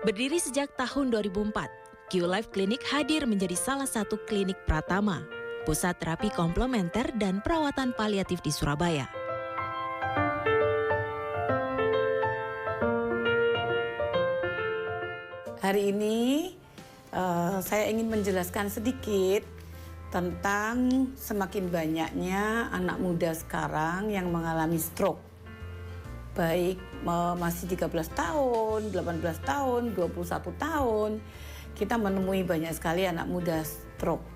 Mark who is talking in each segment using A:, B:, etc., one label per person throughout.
A: Berdiri sejak tahun 2004, QLife Clinic hadir menjadi salah satu klinik pratama, pusat terapi komplementer dan perawatan paliatif di Surabaya.
B: Hari ini saya ingin menjelaskan sedikit tentang semakin banyaknya anak muda sekarang yang mengalami stroke. Baik masih 13 tahun, 18 tahun, 21 tahun, kita menemui banyak sekali anak muda stroke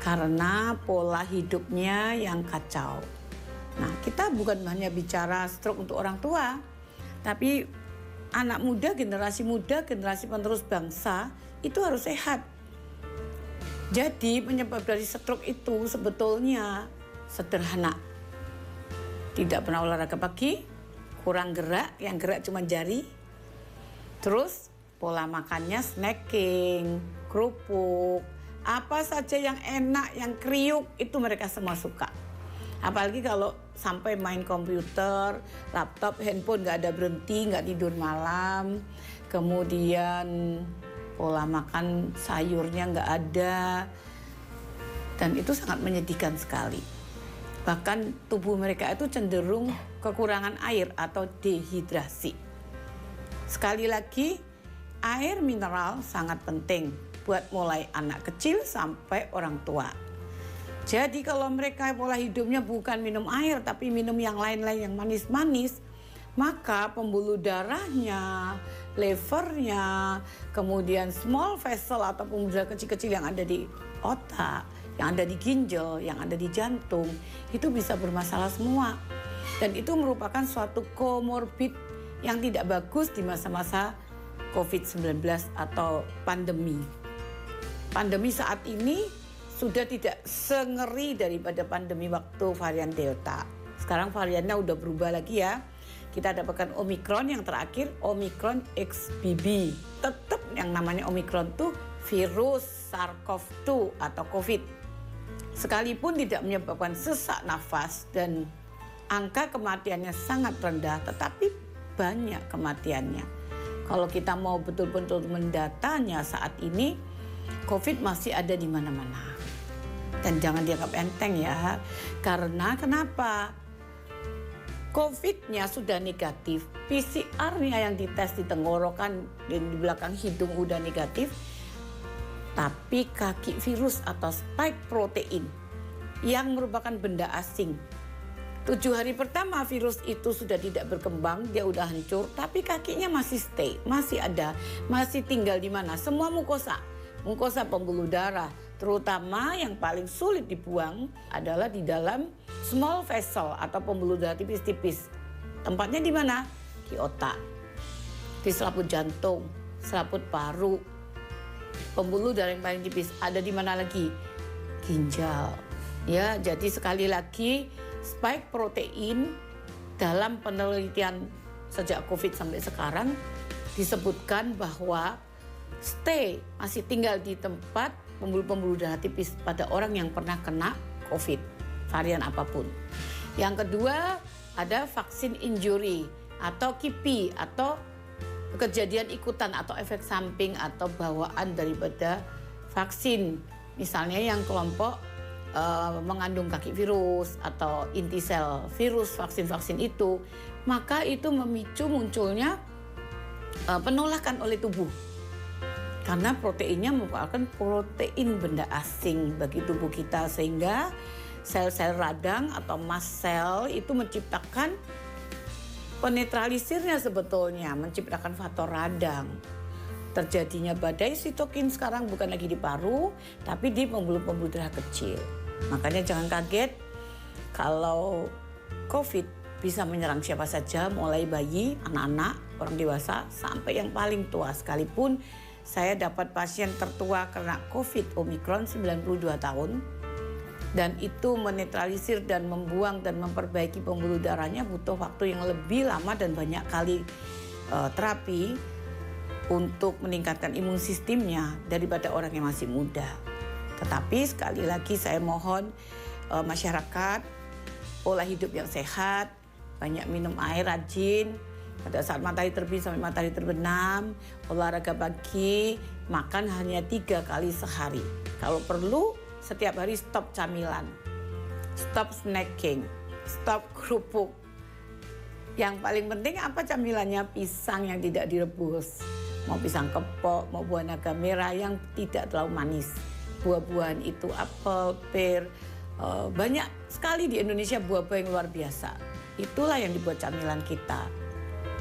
B: karena pola hidupnya yang kacau. Nah, kita bukan hanya bicara stroke untuk orang tua, tapi anak muda, generasi penerus bangsa itu harus sehat. Jadi penyebab dari stroke itu sebetulnya sederhana. Tidak pernah olahraga pagi, kurang gerak, yang gerak cuma jari. Terus pola makannya snacking, kerupuk, apa saja yang enak, yang kriuk itu mereka semua suka. Apalagi kalau sampai main komputer, laptop, handphone nggak ada berhenti, nggak tidur malam. Kemudian pola makan sayurnya nggak ada. Dan itu sangat menyedihkan sekali. Bahkan tubuh mereka itu cenderung kekurangan air atau dehidrasi. Sekali lagi, air mineral sangat penting buat mulai anak kecil sampai orang tua. Jadi kalau mereka pola hidupnya bukan minum air tapi minum yang lain-lain yang manis-manis, maka pembuluh darahnya, levernya, kemudian small vessel atau pembuluh darah kecil-kecil yang ada di otak, yang ada di ginjal, yang ada di jantung, itu bisa bermasalah semua. Dan itu merupakan suatu komorbid yang tidak bagus di masa-masa COVID-19 atau pandemi. Pandemi saat ini sudah tidak sengeri daripada pandemi waktu varian Delta. Sekarang variannya udah berubah lagi ya. Kita dapatkan Omicron yang terakhir, Omicron XBB. Tetap yang namanya Omicron itu virus SARS-CoV-2 atau COVID. Sekalipun tidak menyebabkan sesak nafas dan angka kematiannya sangat rendah, tetapi banyak kematiannya. Kalau kita mau betul-betul mendatanya saat ini, COVID masih ada di mana-mana. Dan jangan dianggap enteng ya, karena kenapa? COVID-nya sudah negatif, PCR-nya yang dites di tenggorokan dan di belakang hidung udah negatif, tapi kaki virus atau spike protein yang merupakan benda asing. 7 hari pertama virus itu sudah tidak berkembang, dia udah hancur, tapi kakinya masih stay, masih ada, masih tinggal di mana? Semua mukosa pembuluh darah, terutama yang paling sulit dibuang adalah di dalam small vessel atau pembuluh darah tipis-tipis. Tempatnya di mana? Di otak, di selaput jantung, selaput paru. Pembuluh darah yang paling tipis ada di mana lagi? Ginjal. Ya, jadi sekali lagi spike protein dalam penelitian sejak COVID sampai sekarang disebutkan bahwa masih tinggal di tempat pembuluh darah tipis pada orang yang pernah kena COVID, varian apapun. Yang kedua, ada vaksin injury atau KIPI atau kejadian ikutan atau efek samping atau bawaan daripada vaksin. Misalnya yang kelompok mengandung kaki virus atau inti sel virus vaksin-vaksin itu, maka itu memicu munculnya penolakan oleh tubuh. Karena proteinnya merupakan protein benda asing bagi tubuh kita, sehingga sel-sel radang atau mast cell itu menciptakan penetralisirnya sebetulnya, menciptakan faktor radang. Terjadinya badai sitokin sekarang bukan lagi di paru, tapi di pembuluh-pembuluh darah kecil. Makanya jangan kaget kalau COVID bisa menyerang siapa saja, mulai bayi, anak-anak, orang dewasa, sampai yang paling tua. Sekalipun saya dapat pasien tertua kena COVID Omicron 92 tahun. Dan itu menetralisir dan membuang dan memperbaiki pembuluh darahnya butuh waktu yang lebih lama dan banyak kali terapi untuk meningkatkan imun sistemnya daripada orang yang masih muda. Tetapi sekali lagi saya mohon masyarakat pola hidup yang sehat, banyak minum air rajin, pada saat matahari terbit sampai matahari terbenam, olahraga pagi, makan hanya 3 kali sehari. Kalau perlu setiap hari stop camilan, stop snacking, stop kerupuk. Yang paling penting apa camilannya? Pisang yang tidak direbus. Mau pisang kepok, mau buah naga merah yang tidak terlalu manis. Buah-buahan itu apel, pir, banyak sekali di Indonesia buah-buah yang luar biasa. Itulah yang dibuat camilan kita.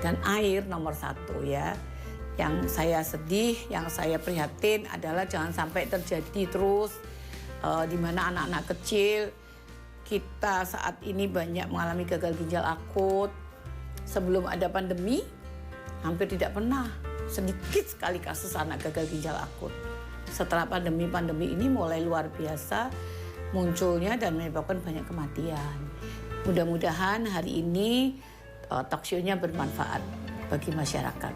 B: Dan air nomor 1 ya. Yang saya sedih, yang saya prihatin adalah jangan sampai terjadi terus di mana anak-anak kecil kita saat ini banyak mengalami gagal ginjal akut. Sebelum ada pandemi, hampir tidak pernah. Sedikit sekali kasus anak gagal ginjal akut. Setelah pandemi ini mulai luar biasa munculnya dan menyebabkan banyak kematian. Mudah-mudahan hari ini talk show-nya bermanfaat bagi masyarakat.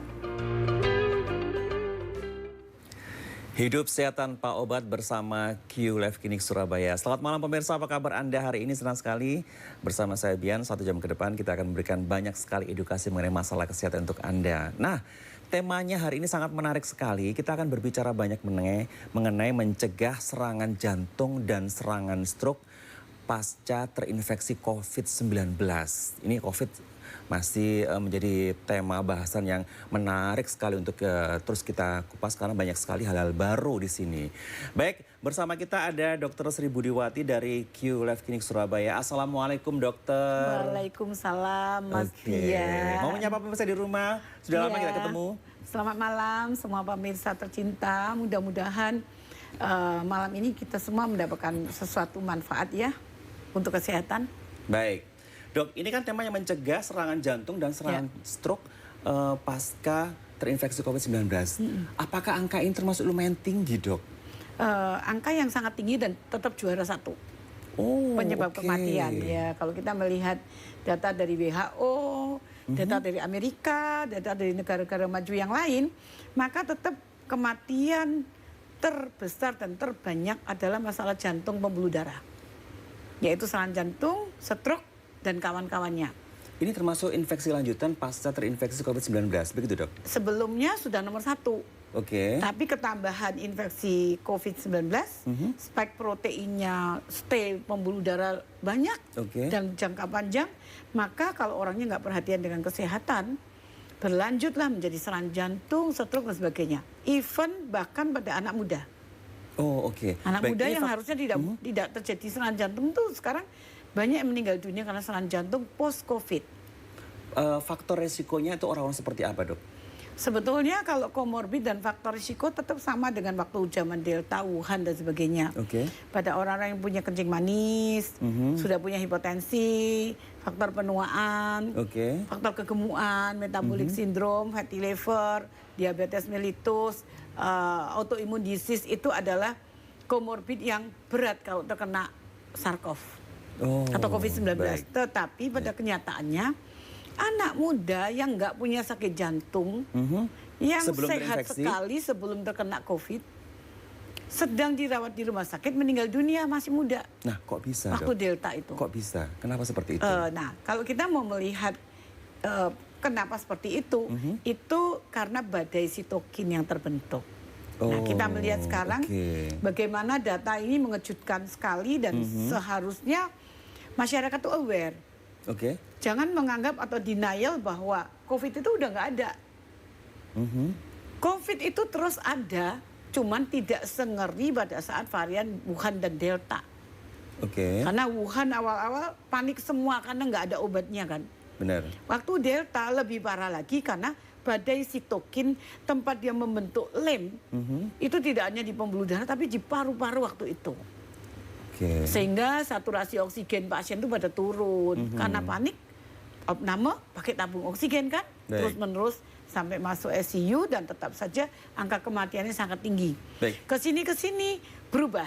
C: Hidup sehat tanpa obat bersama Q Life Clinic Surabaya. Selamat malam pemirsa, apa kabar Anda hari ini? Senang sekali bersama saya Bian, 1 jam ke depan kita akan memberikan banyak sekali edukasi mengenai masalah kesehatan untuk Anda. Nah, temanya hari ini sangat menarik sekali. Kita akan berbicara banyak mengenai mencegah serangan jantung dan serangan stroke pasca terinfeksi COVID-19. Ini COVID masih menjadi tema bahasan yang menarik sekali untuk terus kita kupas karena banyak sekali hal-hal baru di sini. Baik, bersama kita ada Dr. Sri Budiwati dari Q Life Clinic Surabaya. Assalamualaikum dokter.
B: Waalaikumsalam Mas Bian.
C: Mau menyapa pemirsa di rumah? Sudah lama kita ketemu.
B: Selamat malam semua pemirsa tercinta. Mudah-mudahan malam ini kita semua mendapatkan sesuatu manfaat ya untuk kesehatan.
C: Baik. Dok, ini kan temanya mencegah serangan jantung dan serangan stroke pasca terinfeksi COVID-19. Apakah angka ini termasuk lumayan tinggi, Dok?
B: Angka yang sangat tinggi dan tetap juara 1 penyebab kematian. Ya, kalau kita melihat data dari WHO, data dari Amerika, data dari negara-negara maju yang lain, maka tetap kematian terbesar dan terbanyak adalah masalah jantung pembuluh darah. Yaitu serangan jantung, stroke, dan kawan-kawannya.
C: Ini termasuk infeksi lanjutan pasca terinfeksi COVID-19, begitu dok?
B: Sebelumnya sudah nomor 1.
C: Oke.
B: Tapi ketambahan infeksi COVID-19, spike proteinnya, stay pembuluh darah banyak dan jangka panjang, maka kalau orangnya nggak perhatian dengan kesehatan, berlanjutlah menjadi serangan jantung, stroke dan sebagainya. Even bahkan pada anak muda.
C: Oh oke.
B: Anak muda yang harusnya tidak terjadi serangan jantung tuh sekarang banyak yang meninggal dunia karena serangan jantung post-COVID.
C: Faktor resikonya itu orang-orang seperti apa dok?
B: Sebetulnya kalau komorbid dan faktor risiko tetap sama dengan waktu zaman Delta, Wuhan dan sebagainya. Pada orang-orang yang punya kencing manis, sudah punya hipertensi, faktor penuaan, faktor kegemukan, metabolic syndrome, fatty liver, diabetes mellitus, autoimmune disease itu adalah komorbid yang berat kalau terkena SARS-CoV. Atau COVID-19. Tetapi pada kenyataannya anak muda yang nggak punya sakit jantung, yang sebelum sehat sekali sebelum terkena COVID, sedang dirawat di rumah sakit meninggal dunia masih muda.
C: Nah kok bisa
B: waktu
C: dok?
B: Delta itu.
C: Kok bisa? Kenapa seperti itu?
B: Nah kalau kita mau melihat kenapa seperti itu karena badai sitokin yang terbentuk. Nah kita melihat sekarang bagaimana data ini mengejutkan sekali dan seharusnya masyarakat itu aware. Jangan menganggap atau denial bahwa COVID itu udah nggak ada. COVID itu terus ada, cuman tidak sengeri pada saat varian Wuhan dan Delta. Karena Wuhan awal-awal panik semua karena nggak ada obatnya kan.
C: Benar.
B: Waktu Delta lebih parah lagi karena badai sitokin tempat dia membentuk lem itu tidak hanya di pembuluh darah tapi di paru-paru waktu itu. Sehingga saturasi oksigen pasien itu pada turun karena panik, opname pakai tabung oksigen kan, terus-menerus sampai masuk ICU dan tetap saja angka kematiannya sangat tinggi. Kesini berubah,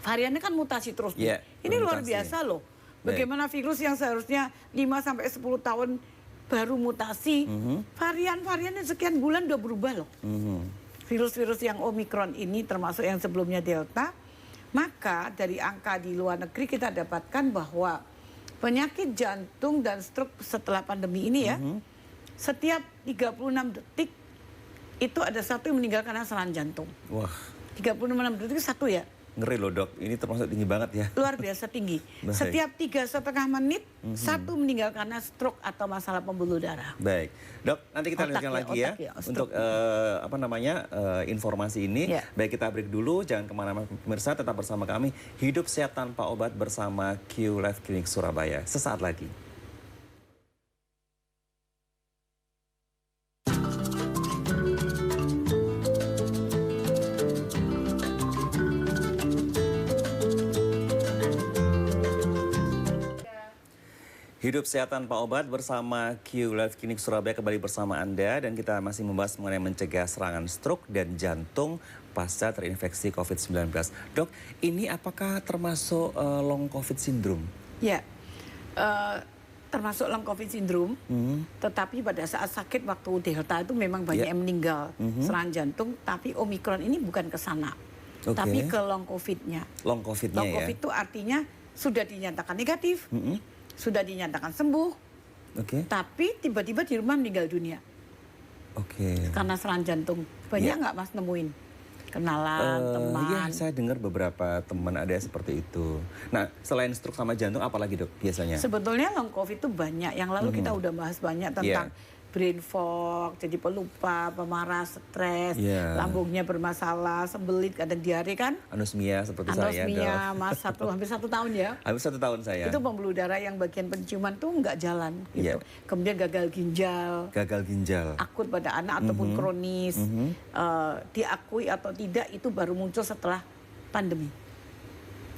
B: variannya kan mutasi terus. Ini luar biasa loh. Bagaimana virus yang seharusnya 5-10 tahun baru mutasi, varian-variannya sekian bulan udah berubah loh. Virus-virus yang Omikron ini termasuk yang sebelumnya Delta. Maka dari angka di luar negeri kita dapatkan bahwa penyakit jantung dan stroke setelah pandemi ini ya, setiap 36 detik itu ada satu yang meninggal karena serangan jantung.
C: Wah,
B: 36 detik satu ya.
C: ngeri loh dok, ini termasuk tinggi banget ya.
B: Luar biasa tinggi.
C: Baik.
B: Setiap 3,5 menit, satu meninggal karena stroke atau masalah pembuluh darah.
C: Baik, dok, nanti kita
B: Otak
C: lanjutkan
B: ya,
C: lagi
B: otak
C: ya
B: ya, stroke.
C: untuk informasi ini.
B: Ya.
C: Baik, kita break dulu, jangan kemana-mana pemirsa, tetap bersama kami. Hidup sehat tanpa obat bersama Q Life Clinic Surabaya. Sesaat lagi. Hidup sehat tanpa obat bersama Q Life Clinic Surabaya kembali bersama Anda, dan kita masih membahas mengenai mencegah serangan stroke dan jantung pasca terinfeksi COVID-19. Dok, ini apakah termasuk long COVID syndrome?
B: Ya, termasuk long COVID syndrome, tetapi pada saat sakit waktu Delta itu memang banyak yang meninggal serangan jantung, tapi Omikron ini bukan ke sana, tapi ke long COVID-nya.
C: Long COVID-nya
B: Long
C: ya?
B: COVID itu artinya sudah dinyatakan negatif, sudah dinyatakan sembuh, tapi tiba-tiba di rumah meninggal dunia karena serangan jantung. Banyak nggak Mas nemuin? Kenalan, teman?
C: Iya, saya dengar beberapa teman ada seperti itu. Nah, selain stroke sama jantung, apalagi dok biasanya?
B: Sebetulnya long COVID itu banyak. Yang lalu kita udah bahas banyak tentang brain fog, jadi pelupa, pemarah, stres, lambungnya bermasalah, sembelit, kadang diare kan?
C: Anosmia seperti
B: Anosmia, Mas, hampir 1 tahun ya.
C: Hampir 1 tahun saya.
B: Itu pembuluh darah yang bagian penciuman tuh nggak jalan gitu. Kemudian gagal ginjal.
C: Gagal ginjal.
B: Akut pada anak ataupun kronis. Diakui atau tidak itu baru muncul setelah pandemi.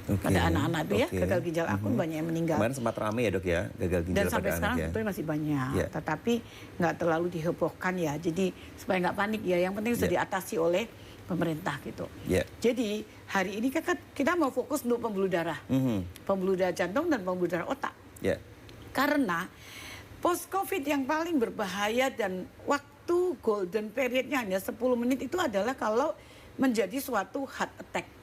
B: Pada anak-anak itu ya, gagal ginjal akut banyak yang meninggal.
C: Kemarin sempat ramai ya dok ya, gagal ginjal
B: Dan
C: pada
B: sampai
C: anak
B: sekarang
C: ya.
B: sebetulnya masih banyak, tetapi nggak terlalu dihebohkan ya. Jadi supaya nggak panik ya, yang penting sudah diatasi oleh pemerintah gitu. Jadi hari ini kan kita mau fokus untuk pembuluh darah, pembuluh darah jantung dan pembuluh darah otak. Karena post COVID yang paling berbahaya dan waktu golden periodnya hanya 10 menit itu adalah kalau menjadi suatu heart attack.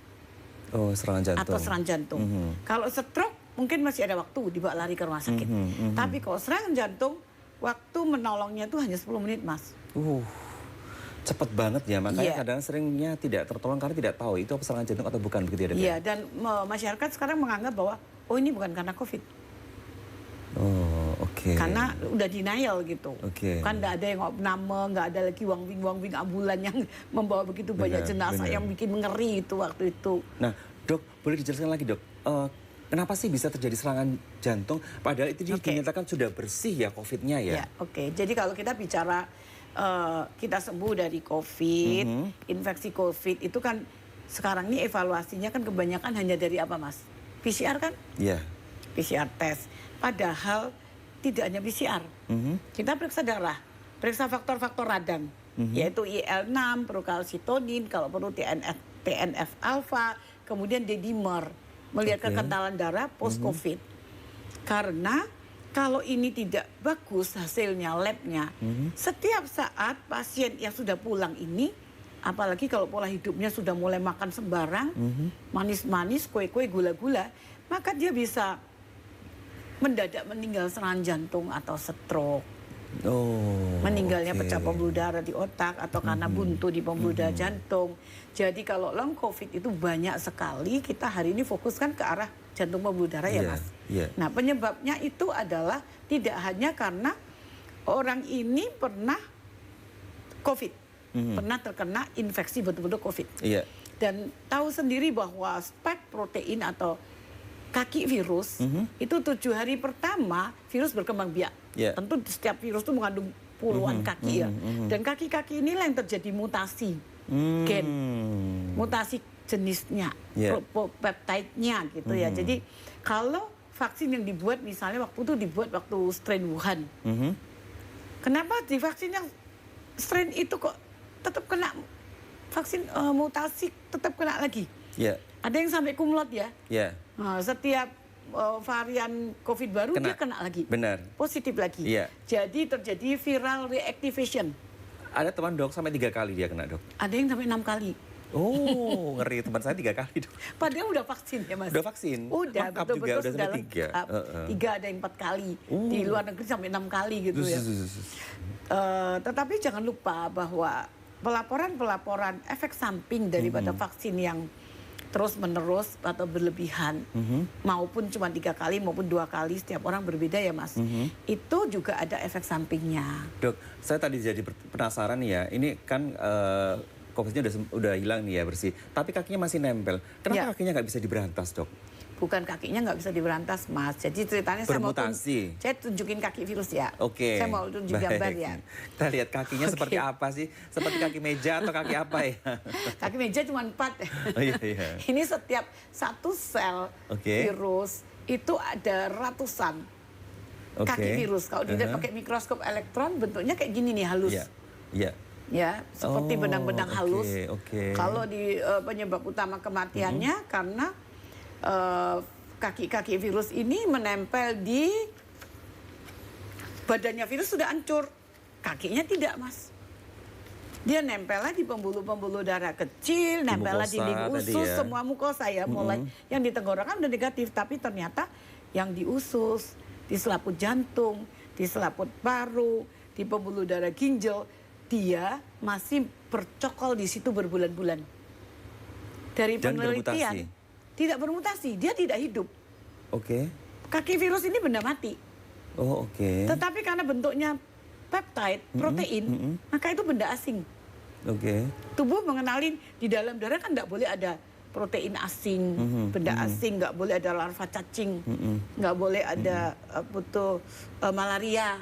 C: Oh, serangan jantung.
B: Atau serangan jantung. Kalau stroke mungkin masih ada waktu dibawa lari ke rumah sakit. Tapi kalau serangan jantung, waktu menolongnya itu hanya 10 menit, Mas.
C: Cepet banget ya, makanya kadang seringnya tidak tertolong karena tidak tahu itu serangan jantung atau bukan, begitu ya dok?
B: Iya, dan masyarakat sekarang menganggap bahwa oh ini bukan karena COVID. Karena udah denial gitu. Kan nggak ada yang opname, nggak ada lagi wang-wing ambulan yang membawa begitu banyak jenazah yang bikin mengeri itu waktu itu.
C: Nah dok, boleh dijelaskan lagi dok, kenapa sih bisa terjadi serangan jantung padahal itu dinyatakan sudah bersih ya COVID-nya ya?
B: Jadi kalau kita bicara kita sembuh dari COVID, infeksi COVID itu kan sekarang ini evaluasinya kan kebanyakan hanya dari apa Mas? PCR kan? PCR tes. Padahal tidak hanya PCR. Kita periksa darah, periksa faktor-faktor radang, yaitu IL-6, prokalsitonin, kalau perlu TNF-alpha, kemudian D-dimer, melihat kekentalan darah post-COVID. Karena kalau ini tidak bagus hasilnya, labnya, setiap saat pasien yang sudah pulang ini, apalagi kalau pola hidupnya sudah mulai makan sembarang, manis-manis, kue-kue, gula-gula, maka dia bisa mendadak meninggal serangan jantung atau stroke. Meninggalnya pecah pembuluh darah di otak atau karena buntu di pembuluh darah jantung. Jadi kalau long COVID itu banyak sekali, kita hari ini fokuskan ke arah jantung pembuluh darah ya Mas. Nah penyebabnya itu adalah tidak hanya karena orang ini pernah COVID, pernah terkena infeksi betul-betul COVID. Dan tahu sendiri bahwa spike protein atau kaki virus itu 7 hari pertama virus berkembang biak. Tentu setiap virus itu mengandung puluhan kaki ya. Dan kaki-kaki inilah yang terjadi mutasi gen, mutasi jenisnya, peptide-nya gitu ya. Jadi kalau vaksin yang dibuat misalnya waktu itu dibuat waktu strain Wuhan. Kenapa di vaksin yang strain itu kok tetap kena vaksin mutasi tetap kena lagi? Ada yang sampai kumlot ya. Nah, setiap varian COVID baru dia kena lagi. Positif lagi. Jadi terjadi viral reactivation.
C: Ada teman dok sampai 3 kali dia kena dok.
B: Ada yang sampai 6 kali.
C: Oh, ngeri. Teman saya 3 kali dok.
B: Padahal udah vaksin ya Mas?
C: Udah vaksin?
B: Udah,
C: Lengkap
B: betul-betul
C: juga, udah
B: sudah
C: sampai 3.
B: lengkap. 3 ada yang 4 kali. Di luar negeri sampai 6 kali gitu ya. Tetapi jangan lupa bahwa pelaporan-pelaporan efek samping daripada vaksin yang terus-menerus atau berlebihan maupun cuma 3 kali maupun 2 kali, setiap orang berbeda ya Mas. Itu juga ada efek sampingnya.
C: Dok, saya tadi jadi penasaran nih ya. Ini kan COVID-nya udah hilang nih ya, bersih. Tapi kakinya masih nempel. Kenapa kakinya nggak bisa diberantas dok?
B: Bukan kakinya nggak bisa diberantas Mas. Jadi ceritanya
C: bermutasi.
B: saya tunjukin kaki virus ya.
C: Oke.
B: Saya mau tunjuk gambar ya.
C: Kita lihat kakinya seperti apa sih? Seperti kaki meja atau kaki apa ya?
B: Kaki meja cuma 4.
C: Oh iya, iya.
B: Ini setiap satu sel virus itu ada ratusan kaki virus. Kalau dilihat pakai mikroskop elektron bentuknya kayak gini nih, halus.
C: Iya.
B: Ya, seperti benang-benang halus. Kalau di penyebab utama kematiannya karena kaki-kaki virus ini menempel di badannya virus sudah hancur, kakinya tidak Mas. Dia nempelnya di pembuluh-pembuluh darah kecil, nempelnya di link usus, semua mukosa ya, mulai yang di tenggorokan udah negatif, tapi ternyata yang di usus, di selaput jantung, di selaput paru, di pembuluh darah ginjal, dia masih bercokol di situ berbulan-bulan. Dari penelitian tidak bermutasi, dia tidak hidup. Kaki virus ini benda mati. Tetapi karena bentuknya peptide, protein, maka itu benda asing. Tubuh mengenalin di dalam darah kan nggak boleh ada protein asing, benda asing, nggak boleh ada larva cacing, nggak boleh ada malaria,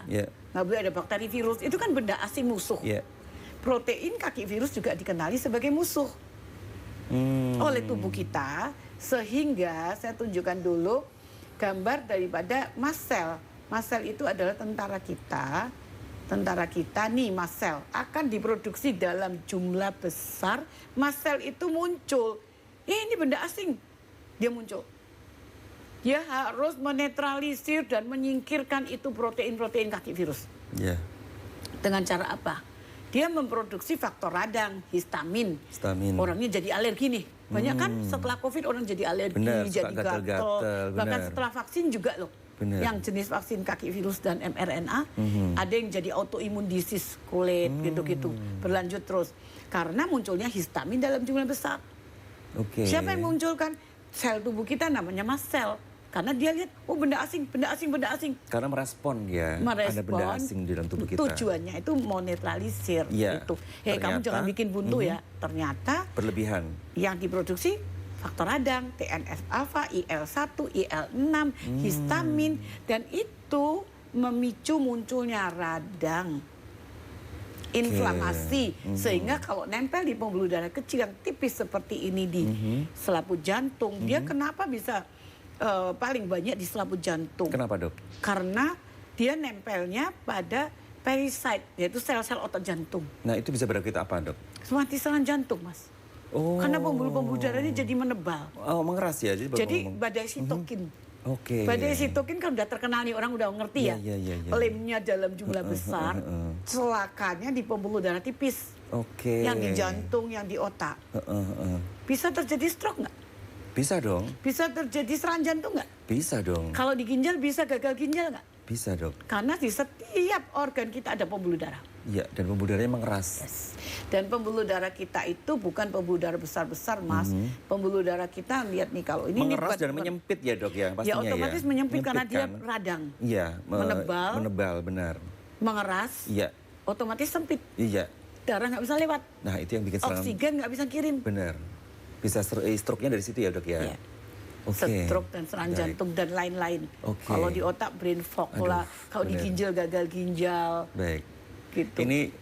B: nggak boleh ada bakteri virus. Itu kan benda asing musuh. Protein kaki virus juga dikenali sebagai musuh oleh tubuh kita. Sehingga saya tunjukkan dulu gambar daripada mast cell. Mast cell itu adalah tentara kita. Tentara kita nih, mast cell akan diproduksi dalam jumlah besar. Mast cell itu muncul. Ini benda asing. Dia muncul. Dia harus menetralisir dan menyingkirkan itu protein-protein kaki virus. Dengan cara apa? Dia memproduksi faktor radang, histamin. Orangnya jadi alergi nih. Banyak kan setelah COVID orang jadi alergi, jadi gatal. Bahkan setelah vaksin juga loh. Yang jenis vaksin kaki virus dan mRNA, ada yang jadi autoimun disease kulit gitu-gitu. Berlanjut terus. Karena munculnya histamin dalam jumlah besar. Siapa yang munculkan? Sel tubuh kita namanya mast cell. Karena dia lihat, oh benda asing, benda asing, benda asing.
C: Karena merespon dia, ada benda asing di dalam tubuh kita.
B: Tujuannya itu mau netralisir. Gitu. Kamu jangan bikin buntu ya. Ternyata
C: berlebihan.
B: Yang diproduksi faktor radang, TNF-alfa, IL-1, IL-6, histamin. Dan itu memicu munculnya radang. Inflamasi. Sehingga kalau nempel di pembuluh darah kecil yang tipis seperti ini di selaput jantung, dia kenapa bisa paling banyak di selaput jantung?
C: Kenapa dok?
B: Karena dia nempelnya pada pericyte, yaitu sel-sel otot jantung.
C: Nah itu bisa berakibat apa dok?
B: Mati serangan jantung Mas. Karena pembuluh-pembuluh darahnya jadi menebal.
C: Mengeras ya?
B: Jadi badai sitokin. Badai sitokin kan udah terkenal nih, orang udah ngerti ya. Lemnya dalam jumlah besar, celakanya di pembuluh darah tipis. Yang di jantung, yang di otak. Bisa terjadi stroke nggak?
C: Bisa dong.
B: Bisa terjadi serangan jantung nggak?
C: Bisa dong.
B: Kalau di ginjal bisa gagal ginjal nggak?
C: Bisa dok.
B: Karena di setiap organ kita ada pembuluh darah.
C: Iya, dan pembuluh darahnya mengeras.
B: Dan pembuluh darah kita itu bukan pembuluh darah besar-besar Mas. Pembuluh darah kita lihat nih kalau ini
C: mengeras dan menyempit ya dok ya pastinya ya.
B: Otomatis menyempit karena dia radang.
C: Iya, menebal benar.
B: Mengeras.
C: Iya.
B: Otomatis sempit.
C: Iya.
B: Darah nggak bisa lewat.
C: Nah itu yang bikin serangan.
B: Oksigen nggak bisa kirim.
C: Benar. Bisa stroke-nya dari situ ya dok ya.
B: Iya. Stroke dan serangan jantung dan lain-lain. Kalau di otak brain fog lah, kalau di ginjal gagal ginjal.
C: Baik.
B: Gitu.
C: Ini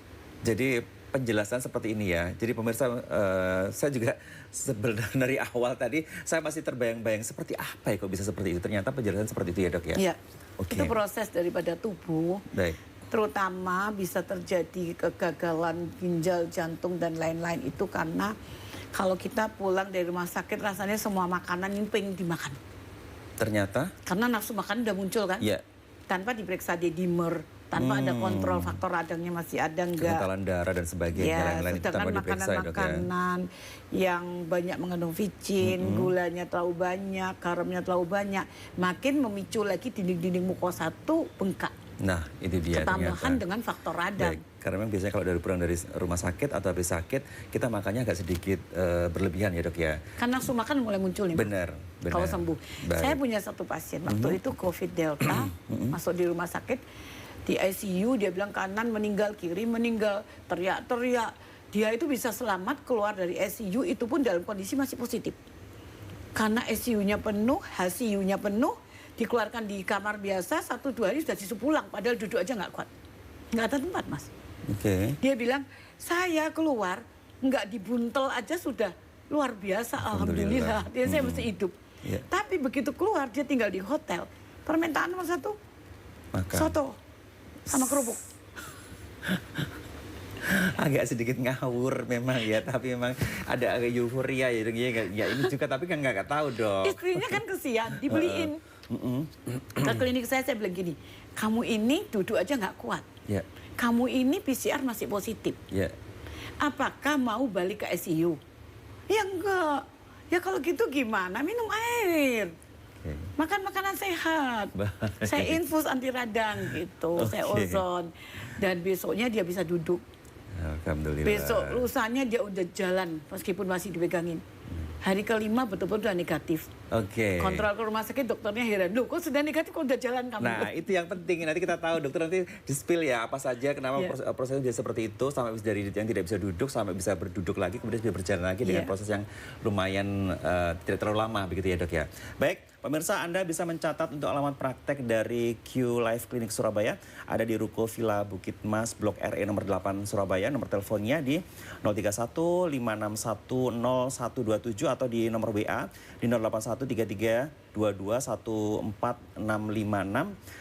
C: jadi penjelasan seperti ini ya. Jadi pemirsa, saya juga sebenarnya dari awal tadi saya masih terbayang-bayang seperti apa ya kok bisa seperti itu. Ternyata penjelasan seperti itu ya dok ya.
B: Iya. Itu proses daripada tubuh.
C: Baik.
B: Terutama bisa terjadi kegagalan ginjal, jantung dan lain-lain itu karena kalau kita pulang dari rumah sakit rasanya semua makanan ini pengen dimakan.
C: Ternyata?
B: Karena nafsu makan udah muncul kan?
C: Iya.
B: Tanpa diperiksa D-dimer, tanpa ada kontrol faktor radangnya masih ada enggak.
C: Kekentalan darah dan sebagainya,
B: Ya,
C: lain-lain itu tanpa
B: sedangkan
C: diperiksa ya dok ya.
B: makanan-makanan yang banyak mengandung vicin, gulanya terlalu banyak, garamnya terlalu banyak, makin memicu lagi dinding-dinding mukosa tuh bengkak.
C: Nah, itu dia
B: Ketambahan
C: ternyata.
B: dengan faktor radang.
C: Baik, karena memang biasanya kalau pulang dari rumah sakit atau habis sakit, kita makannya agak sedikit berlebihan ya dok ya.
B: Kan nafsu makan mulai muncul nih. Mas.
C: Benar.
B: Kalau sembuh.
C: Baik.
B: Saya punya satu pasien, waktu itu COVID Delta, masuk di rumah sakit, di ICU dia bilang kanan meninggal, kiri meninggal, teriak-teriak. Dia itu bisa selamat keluar dari ICU, itu pun dalam kondisi masih positif. Karena ICU-nya penuh, HCU-nya penuh, dikeluarkan di kamar biasa, 1-2 hari sudah disuruh pulang, padahal duduk aja nggak kuat. Nggak ada tempat, Mas.
C: Oke.
B: Dia bilang, saya keluar, nggak dibuntel aja sudah luar biasa, alhamdulillah. Dia saya mesti hidup.
C: Yeah.
B: Tapi begitu keluar, dia tinggal di hotel. Permintaan nomor 1,
C: Makan.
B: soto sama kerupuk.
C: Agak sedikit ngawur memang ya, tapi memang ada agak euforia ya dok ya, ini juga tapi kan nggak tahu dok.
B: Istrinya kan kesian, dibeliin. Ke klinik saya bilang gini, kamu ini duduk aja nggak kuat.
C: Ya,
B: Kamu ini PCR masih positif.
C: ya.
B: Apakah mau balik ke ICU? Ya enggak. Ya kalau gitu gimana? Minum air.
C: Oke.
B: Makan makanan sehat.
C: Baik.
B: Saya infus anti radang gitu, saya
C: Oke.
B: ozon. Dan besoknya dia bisa duduk.
C: Alhamdulillah.
B: Besok lusanya dia udah jalan meskipun masih dipegangin. Hari kelima betul-betul udah negatif.
C: Oke.
B: Kontrol ke rumah sakit, dokternya heran. Loh kok sudah negatif kok udah jalan kamu?
C: Nah, itu yang penting. Nanti kita tahu dokter nanti di-spill ya apa saja kenapa
B: Iya.
C: prosesnya bisa seperti itu sampai dari yang tidak bisa duduk sampai bisa berduduk lagi kemudian bisa berjalan lagi dengan
B: Iya.
C: proses yang lumayan tidak terlalu lama begitu ya dok ya. Baik, pemirsa Anda bisa mencatat untuk alamat praktek dari Q Life Clinic Surabaya ada di Ruko Villa Bukit Mas Blok RE nomor 8 Surabaya. Nomor teleponnya di 031 561 0127 atau di nomor WA di 081 33 22 14656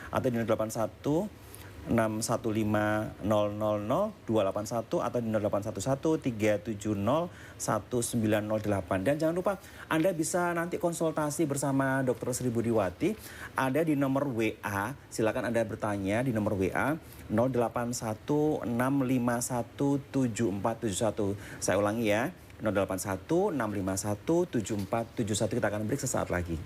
C: atau di 081 615 000 281 atau di 0811 370 1908. Dan jangan lupa Anda bisa nanti konsultasi bersama Dr. Sri Budiwati ada di nomor WA. Silakan Anda bertanya di nomor WA 081 651 7471. Saya ulangi ya. 081 651 7471. Kita akan break sesaat lagi.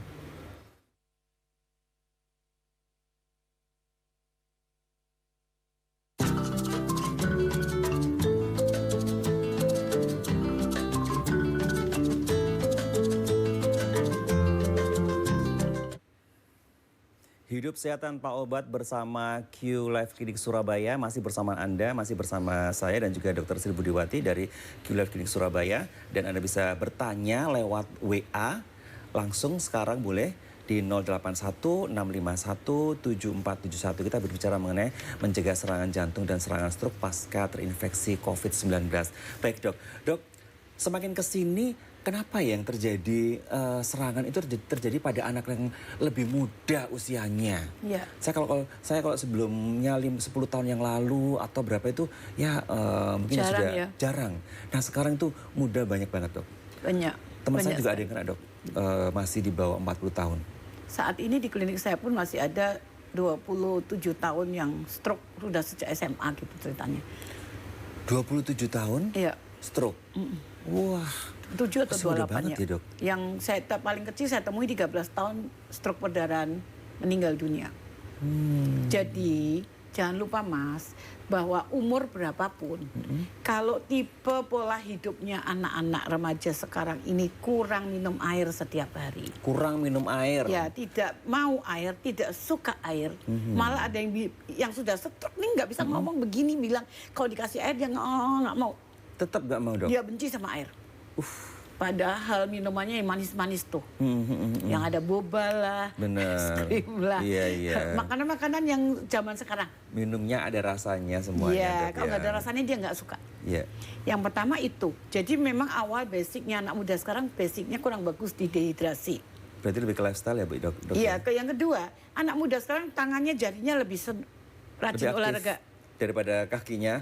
C: Hidup sehat tanpa obat bersama Q Life Clinic Surabaya. Masih bersama Anda, masih bersama saya dan juga Dr. Sri Budiwati dari Q Life Clinic Surabaya. Dan Anda bisa bertanya lewat WA langsung sekarang boleh di 081 651 7471. Kita berbicara mengenai mencegah serangan jantung dan serangan stroke pasca terinfeksi COVID-19. Baik dok, dok semakin kesini kenapa yang terjadi serangan itu terjadi pada anak yang lebih muda usianya?
B: Iya.
C: Saya kalau sebelumnya 10 tahun yang lalu atau berapa itu ya mungkin
B: Jarang
C: sudah
B: ya.
C: jarang. Nah sekarang itu muda banyak banget dok.
B: Banyak.
C: Teman saya
B: Banyak
C: juga ada yang kena dok, masih di bawah 40 tahun.
B: Saat ini di klinik saya pun masih ada 27 tahun yang stroke sudah sejak SMA gitu ceritanya.
C: 27 tahun
B: Iya.
C: stroke. Wah.
B: 7 atau
C: Masih muda
B: 28
C: banget
B: ya.
C: ya, Dok.
B: Yang saya paling kecil saya temui 13 tahun stroke perdarahan meninggal dunia. Jadi jangan lupa Mas bahwa umur berapapun kalau tipe pola hidupnya anak-anak remaja sekarang ini kurang minum air setiap hari.
C: Kurang minum air.
B: Ya, tidak mau air, tidak suka air. Malah ada yang sudah stroke nih nggak bisa ngomong begini bilang kalau dikasih air dia nggak mau.
C: Tetap nggak mau dok.
B: Dia benci sama air. Padahal minumannya yang manis-manis tuh. Yang ada boba lah,
C: Bener.
B: es krim lah.
C: Iya, iya.
B: Makanan-makanan yang zaman sekarang.
C: Minumnya ada rasanya semuanya.
B: Iya,
C: Dok,
B: kalau nggak ada rasanya dia nggak suka.
C: Iya.
B: Yang pertama itu. Jadi memang awal basicnya anak muda sekarang basicnya kurang bagus di dehidrasi.
C: Berarti lebih ke lifestyle ya Bu dok?
B: Iya, yang kedua anak muda sekarang tangannya jarinya lebih rajin
C: Lebih aktif
B: olahraga.
C: daripada kakinya.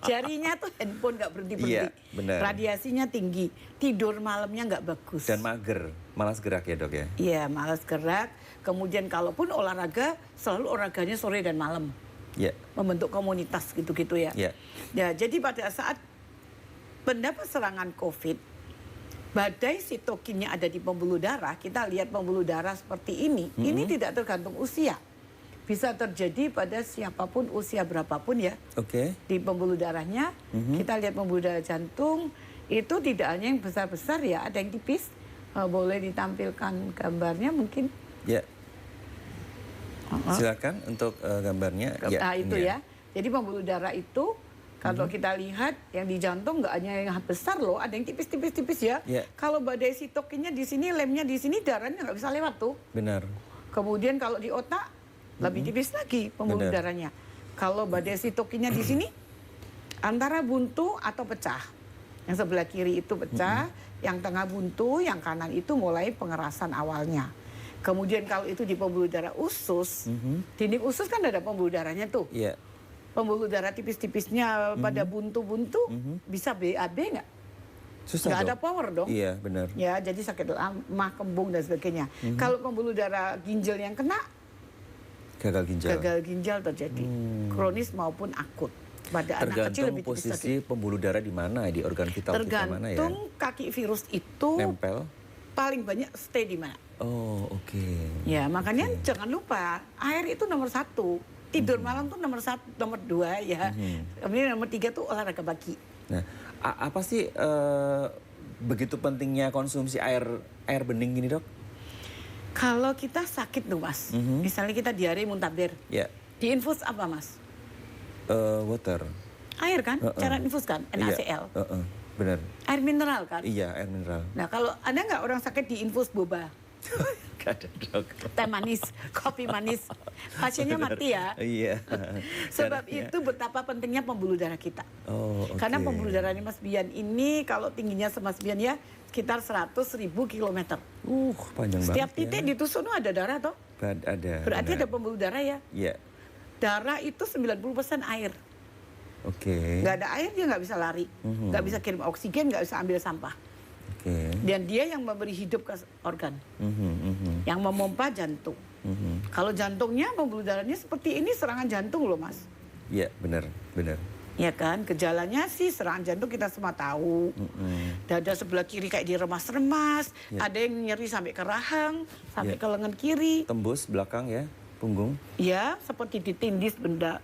B: Jarinya tuh handphone nggak berhenti-berhenti.
C: Iya, benar.
B: Radiasinya tinggi. Tidur malamnya nggak bagus.
C: Dan mager, malas gerak ya dok ya?
B: Iya, malas gerak. Kemudian kalaupun olahraga, selalu olahraganya sore dan malam.
C: Ya.
B: membentuk komunitas gitu-gitu ya.
C: Ya.
B: Ya, jadi pada saat mendapat serangan COVID, badai sitokinnya ada di pembuluh darah, kita lihat pembuluh darah seperti ini tidak tergantung usia. Bisa terjadi pada siapapun, usia berapapun ya.
C: Oke.
B: Di pembuluh darahnya, kita lihat pembuluh darah jantung, itu tidak hanya yang besar-besar ya, ada yang tipis. Boleh ditampilkan gambarnya mungkin.
C: Ya. Silakan untuk gambarnya.
B: Nah itu
C: ini
B: ya. Jadi pembuluh darah itu kalau kita lihat yang di jantung nggak hanya yang besar loh, ada yang tipis-tipis ya.
C: Ya.
B: Kalau badai sitokinnya di sini, lemnya di sini, darahnya nggak bisa lewat tuh.
C: Benar.
B: Kemudian kalau di otak lebih tipis lagi pembuluh
C: Benar.
B: darahnya. Kalau badai sitokinnya di sini antara buntu atau pecah. Yang sebelah kiri itu pecah, yang tengah buntu, yang kanan itu mulai pengerasan awalnya. Kemudian kalau itu di pembuluh darah usus, dinding usus kan ada pembuluh darahnya tuh.
C: Iya.
B: Pembuluh darah tipis-tipisnya pada buntu-buntu bisa BAB nggak?
C: Susah
B: Nggak ada
C: dong.
B: power dong.
C: Iya, benar.
B: Ya, jadi sakit lemah, kembung dan sebagainya. Kalau pembuluh darah ginjal yang kena,
C: Gagal ginjal.
B: gagal ginjal terjadi, kronis maupun akut. Pada anak kecil
C: Tergantung
B: lebih tipis lagi.
C: posisi pembuluh darah di mana, di organ vital kita mana ya.
B: Tergantung kaki virus itu
C: Nempel.
B: paling banyak stay di mana.
C: Oh, oke.
B: Ya, makanya jangan lupa air itu nomor 1. Tidur malam tuh nomor 1, nomor 2 ya. Kemudian nomor 3 tuh olahraga pagi.
C: Nah, apa sih begitu pentingnya konsumsi air bening gini, Dok?
B: Kalau kita sakit tuh Mas, misalnya kita diare muntaber,
C: Ya.
B: diinfus apa Mas?
C: Water.
B: Air kan? Cara infus kan? NaCl.
C: Iya. Benar.
B: Air mineral kan?
C: Iya, air mineral.
B: Nah kalau ada nggak orang sakit diinfus boba?
C: Gak ada, Dok.
B: Teh manis, kopi manis. Pasiennya mati ya.
C: Iya.
B: Sebab
C: Caranya-
B: itu betapa pentingnya pembuluh darah kita.
C: Oh, oke.
B: Karena pembuluh darahnya Mas Bian ini kalau tingginya Mas Bian ya sekitar 100.000 kilometer.
C: Panjang
B: Setiap
C: banget
B: titik di tusuk ada darah toh.
C: ya. Ada.
B: Berarti
C: benar.
B: ada pembuluh darah ya.
C: Iya.
B: Darah itu 90% air.
C: Oke.
B: Nggak ada air dia nggak bisa lari. Nggak bisa kirim oksigen, nggak bisa ambil sampah.
C: Oke.
B: Dan dia yang memberi hidup ke organ. Yang memompa jantung. Kalau jantungnya pembuluh darahnya seperti ini serangan jantung loh Mas.
C: Iya, benar, benar.
B: Ya kan, gejalanya sih serangan jantung kita semua tahu. Dada sebelah kiri kayak diremas-remas,
C: Ya.
B: ada yang nyeri sampai ke rahang, sampai ke lengan kiri.
C: Tembus belakang ya, punggung.
B: Ya, seperti ditindis benda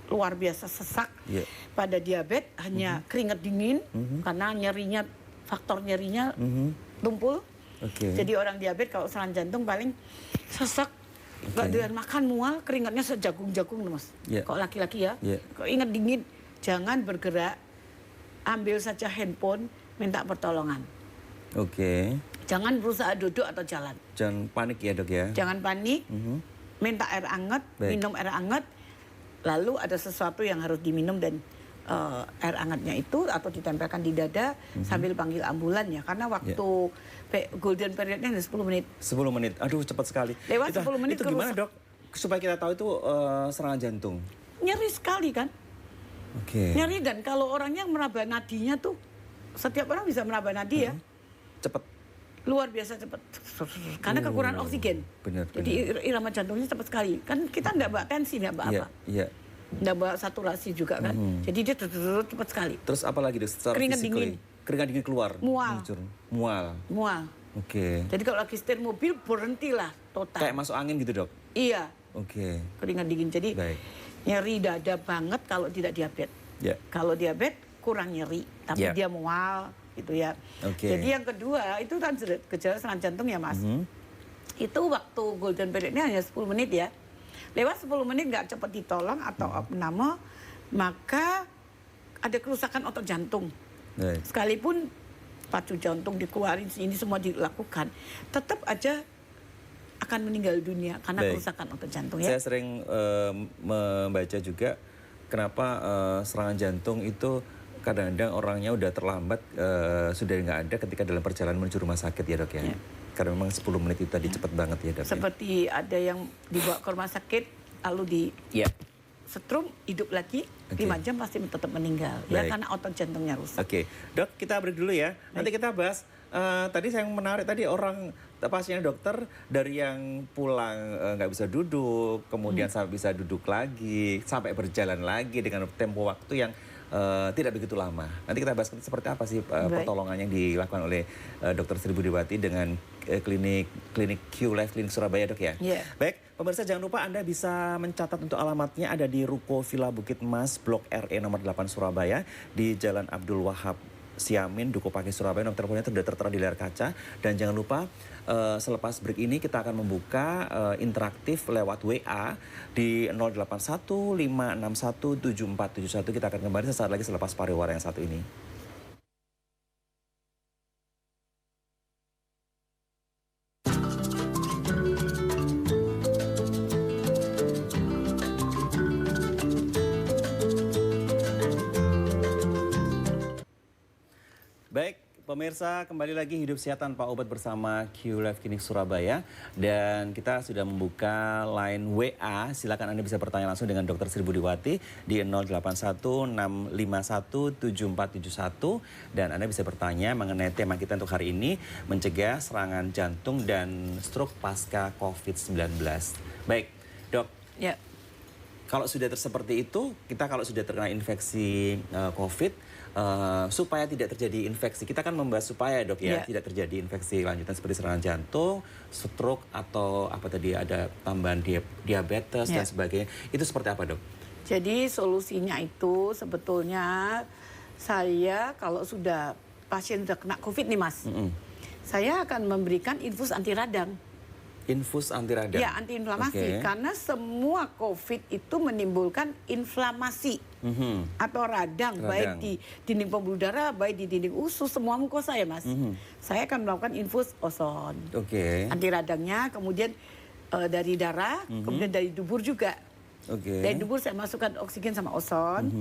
B: luar biasa sesak.
C: Ya.
B: Pada diabetes hanya keringat dingin karena nyerinya, faktor nyerinya tumpul.
C: Oke.
B: Jadi orang diabetes kalau serangan jantung paling sesak. Gak doyan makan, mual, keringatnya sejagung-jagung Mas.
C: Ya.
B: Kalau laki-laki ya.
C: Ya.
B: Kalau ingat dingin, jangan bergerak. Ambil saja handphone, minta pertolongan.
C: Oke.
B: Jangan berusaha duduk atau jalan.
C: Jangan panik ya, Dok ya.
B: Jangan panik, minta air hangat,
C: Baik.
B: minum air hangat. Lalu ada sesuatu yang harus diminum dan air hangatnya itu atau ditempelkan di dada sambil panggil ambulan ya. Karena waktu golden periodnya hanya 10 menit.
C: 10 menit. Aduh, cepat sekali.
B: Lewat 10 menit
C: Itu gimana,
B: kerusak.
C: Dok? Supaya kita tahu itu serangan jantung.
B: Nyeri sekali kan?
C: Oke.
B: Nyeri dan kalau orangnya meraba nadinya tuh, setiap orang bisa meraba nadi ya.
C: Cepat.
B: Luar biasa cepat. Karena kekurangan oksigen.
C: Benar,
B: Jadi irama jantungnya cepat sekali. Kan kita enggak bawa tensi, enggak bawa
C: Iya,
B: apa.
C: iya.
B: Enggak bawa saturasi juga kan. Jadi dia cepat sekali.
C: Terus apa lagi, Dok? Secara
B: Keringat
C: physically?
B: dingin.
C: Keringat dingin keluar.
B: Mual.
C: Muncul. Mual.
B: Mual.
C: Oke.
B: Jadi kalau lagi setir mobil berhentilah total.
C: Kayak masuk angin gitu, Dok?
B: Iya,
C: Oke.
B: keringat dingin. Jadi
C: Baik.
B: nyeri dada banget kalau tidak diabetes.
C: Ya.
B: Kalau diabetes kurang nyeri, tapi
C: Ya.
B: dia mual gitu ya.
C: Oke.
B: Jadi yang kedua itu kan gejala serangan jantung ya Mas. Itu waktu golden periodnya hanya 10 menit ya. Lewat 10 menit nggak cepat ditolong atau opname, maka ada kerusakan otot jantung.
C: Baik.
B: Sekalipun pacu jantung dikeluarin, ini semua dilakukan, tetap aja akan meninggal dunia karena
C: Baik.
B: kerusakan otot jantung ya.
C: Saya sering membaca juga kenapa serangan jantung itu kadang-kadang orangnya udah terlambat, sudah nggak ada ketika dalam perjalanan menuju rumah sakit ya, Dok ya.
B: Ya.
C: Karena memang 10 menit itu tadi cepat banget ya, Dok. Ya?
B: Seperti ada yang dibawa ke rumah sakit lalu di
C: Iya.
B: setrum hidup lagi,
C: Oke.
B: 5 jam pasti tetap meninggal. Ya
C: Baik.
B: karena otot jantungnya rusak.
C: Oke, dok kita break dulu ya. Nanti kita bahas. Tadi saya menarik tadi orang pasiennya dokter dari yang pulang nggak bisa duduk, kemudian sampai bisa duduk lagi, sampai berjalan lagi dengan tempo waktu yang tidak begitu lama. Nanti kita bahas seperti apa sih pertolongan yang dilakukan oleh Dr. Sri Budiwati dengan klinik Q Life Clinic Surabaya, dok ya.
B: Yeah.
C: Baik, pemirsa jangan lupa Anda bisa mencatat untuk alamatnya ada di Ruko Villa Bukit Mas, Blok RE nomor 8 Surabaya di Jalan Abdul Wahab Siamin, Duku Pakis, Surabaya. Nomor teleponnya sudah tertera di layar kaca. Dan jangan lupa selepas break ini kita akan membuka interaktif lewat WA di 0815617471. Kita akan kembali sesaat lagi selepas pariwara yang satu ini. Baik, pemirsa, kembali lagi Hidup Sehat Tanpa Obat bersama Q Life Clinic Surabaya. Dan kita sudah membuka line WA. Silakan Anda bisa bertanya langsung dengan Dr. Sri Budiwati di 0816517471. Dan Anda bisa bertanya mengenai tema kita untuk hari ini, mencegah serangan jantung dan stroke pasca COVID-19. Baik, dok.
B: Ya.
C: Kalau sudah seperti itu, kita kalau sudah terkena infeksi COVID, supaya tidak terjadi infeksi, kita kan membahas supaya dok ya, tidak terjadi infeksi lanjutan seperti serangan jantung, stroke atau apa tadi ada tambahan diabetes dan sebagainya. Itu seperti apa dok?
B: Jadi solusinya itu sebetulnya saya kalau sudah pasien sudah kena COVID nih mas, saya akan memberikan infus anti radang.
C: Infus anti radang?
B: Ya, antiinflamasi. Karena semua COVID itu menimbulkan inflamasi atau radang, baik di dinding pembuluh darah, baik di dinding usus, semua mukosa ya mas. Saya akan melakukan infus ozon. Anti radangnya, kemudian dari darah, kemudian dari dubur juga. Dari dubur saya masukkan oksigen sama ozon.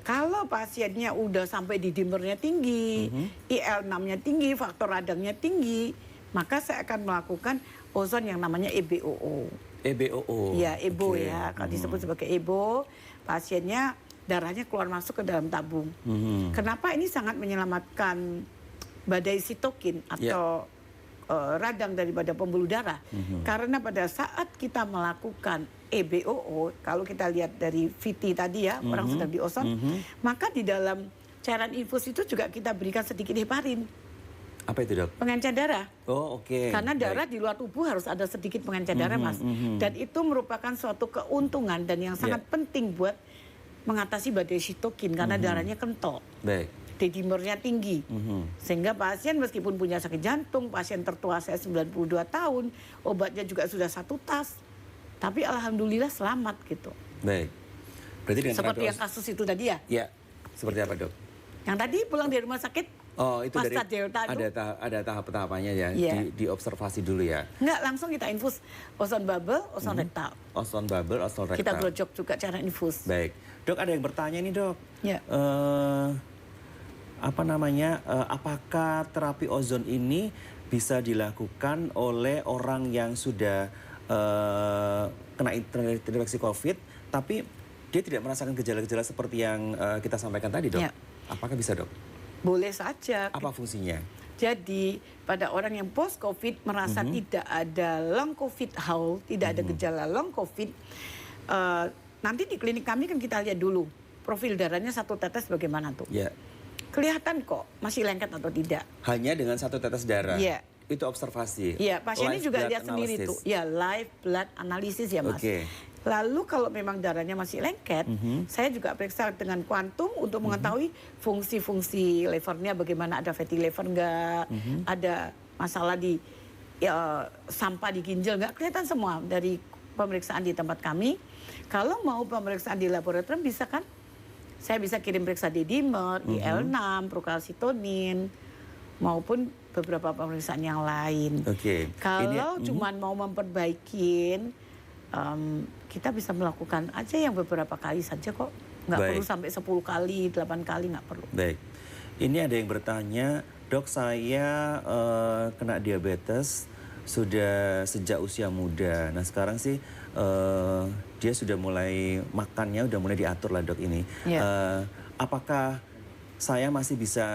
B: Kalau pasiennya udah sampai di dimernya tinggi, IL-6-nya tinggi, faktor radangnya tinggi, maka saya akan melakukan ozon yang namanya EBOO.
C: EBOO?
B: Ya, EBO ya. Kalau disebut sebagai EBO, pasiennya darahnya keluar masuk ke dalam tabung. Kenapa ini sangat menyelamatkan badai sitokin atau radang daripada pembuluh darah? Karena pada saat kita melakukan EBOO, kalau kita lihat dari VT tadi ya, orang sedang di ozon, maka di dalam cairan infus itu juga kita berikan sedikit heparin.
C: Apa itu dok?
B: Pengencer darah.
C: Oh oke.
B: Karena darah di luar tubuh harus ada sedikit pengencer darah mas. Dan itu merupakan suatu keuntungan dan yang sangat penting buat mengatasi badai sitokin karena darahnya kental.
C: Baik.
B: D-dimernya tinggi. Sehingga pasien meskipun punya sakit jantung, pasien tertua saya 92 tahun, obatnya juga sudah 1 tas. Tapi alhamdulillah selamat gitu.
C: Baik. Berarti dengan
B: seperti yang kasus itu tadi ya?
C: Ya. Seperti apa dok?
B: Yang tadi pulang dari rumah sakit.
C: Oh itu
B: pasca
C: dari
B: Delta
C: ada tahap-tahapannya ya, diobservasi dulu ya?
B: Enggak, langsung kita infus ozon bubble, ozon rektal.
C: Ozon bubble, ozon rektal.
B: Kita grojok juga cara infus.
C: Baik, dok ada yang bertanya nih dok.
B: Ya.
C: Apa namanya, apakah terapi ozon ini bisa dilakukan oleh orang yang sudah kena infeksi COVID, tapi dia tidak merasakan gejala-gejala seperti yang kita sampaikan tadi dok?
B: Ya.
C: Apakah bisa dok?
B: Boleh saja.
C: Apa fungsinya?
B: Jadi pada orang yang post COVID merasa tidak ada long COVID haul, tidak ada gejala long COVID, nanti di klinik kami kan kita lihat dulu profil darahnya 1 tetes bagaimana tuh.
C: Ya.
B: Kelihatan kok masih lengket atau tidak.
C: Hanya dengan 1 tetes darah?
B: Iya.
C: Itu observasi?
B: Iya, pasiennya
C: live
B: juga
C: blood
B: lihat sendiri
C: analysis.
B: tuh. Ya, live blood analysis ya mas. Lalu kalau memang darahnya masih lengket, saya juga periksa dengan kuantum untuk mengetahui fungsi-fungsi levernya, bagaimana ada fatty liver enggak, ada masalah di sampah di ginjal enggak, kelihatan semua dari pemeriksaan di tempat kami. Kalau mau pemeriksaan di laboratorium bisa kan? Saya bisa kirim periksa D-dimer, IL-6, prokalsitonin, maupun beberapa pemeriksaan yang lain. Kalau cuma mau memperbaikin, kita bisa melakukan aja yang beberapa kali saja kok. Nggak perlu sampai 10 kali, 8 kali nggak perlu.
C: Baik. Ini ada yang bertanya, dok saya kena diabetes sudah sejak usia muda. Nah sekarang sih dia sudah mulai makannya, udah mulai diatur lah dok ini.
B: Ya.
C: Apakah saya masih bisa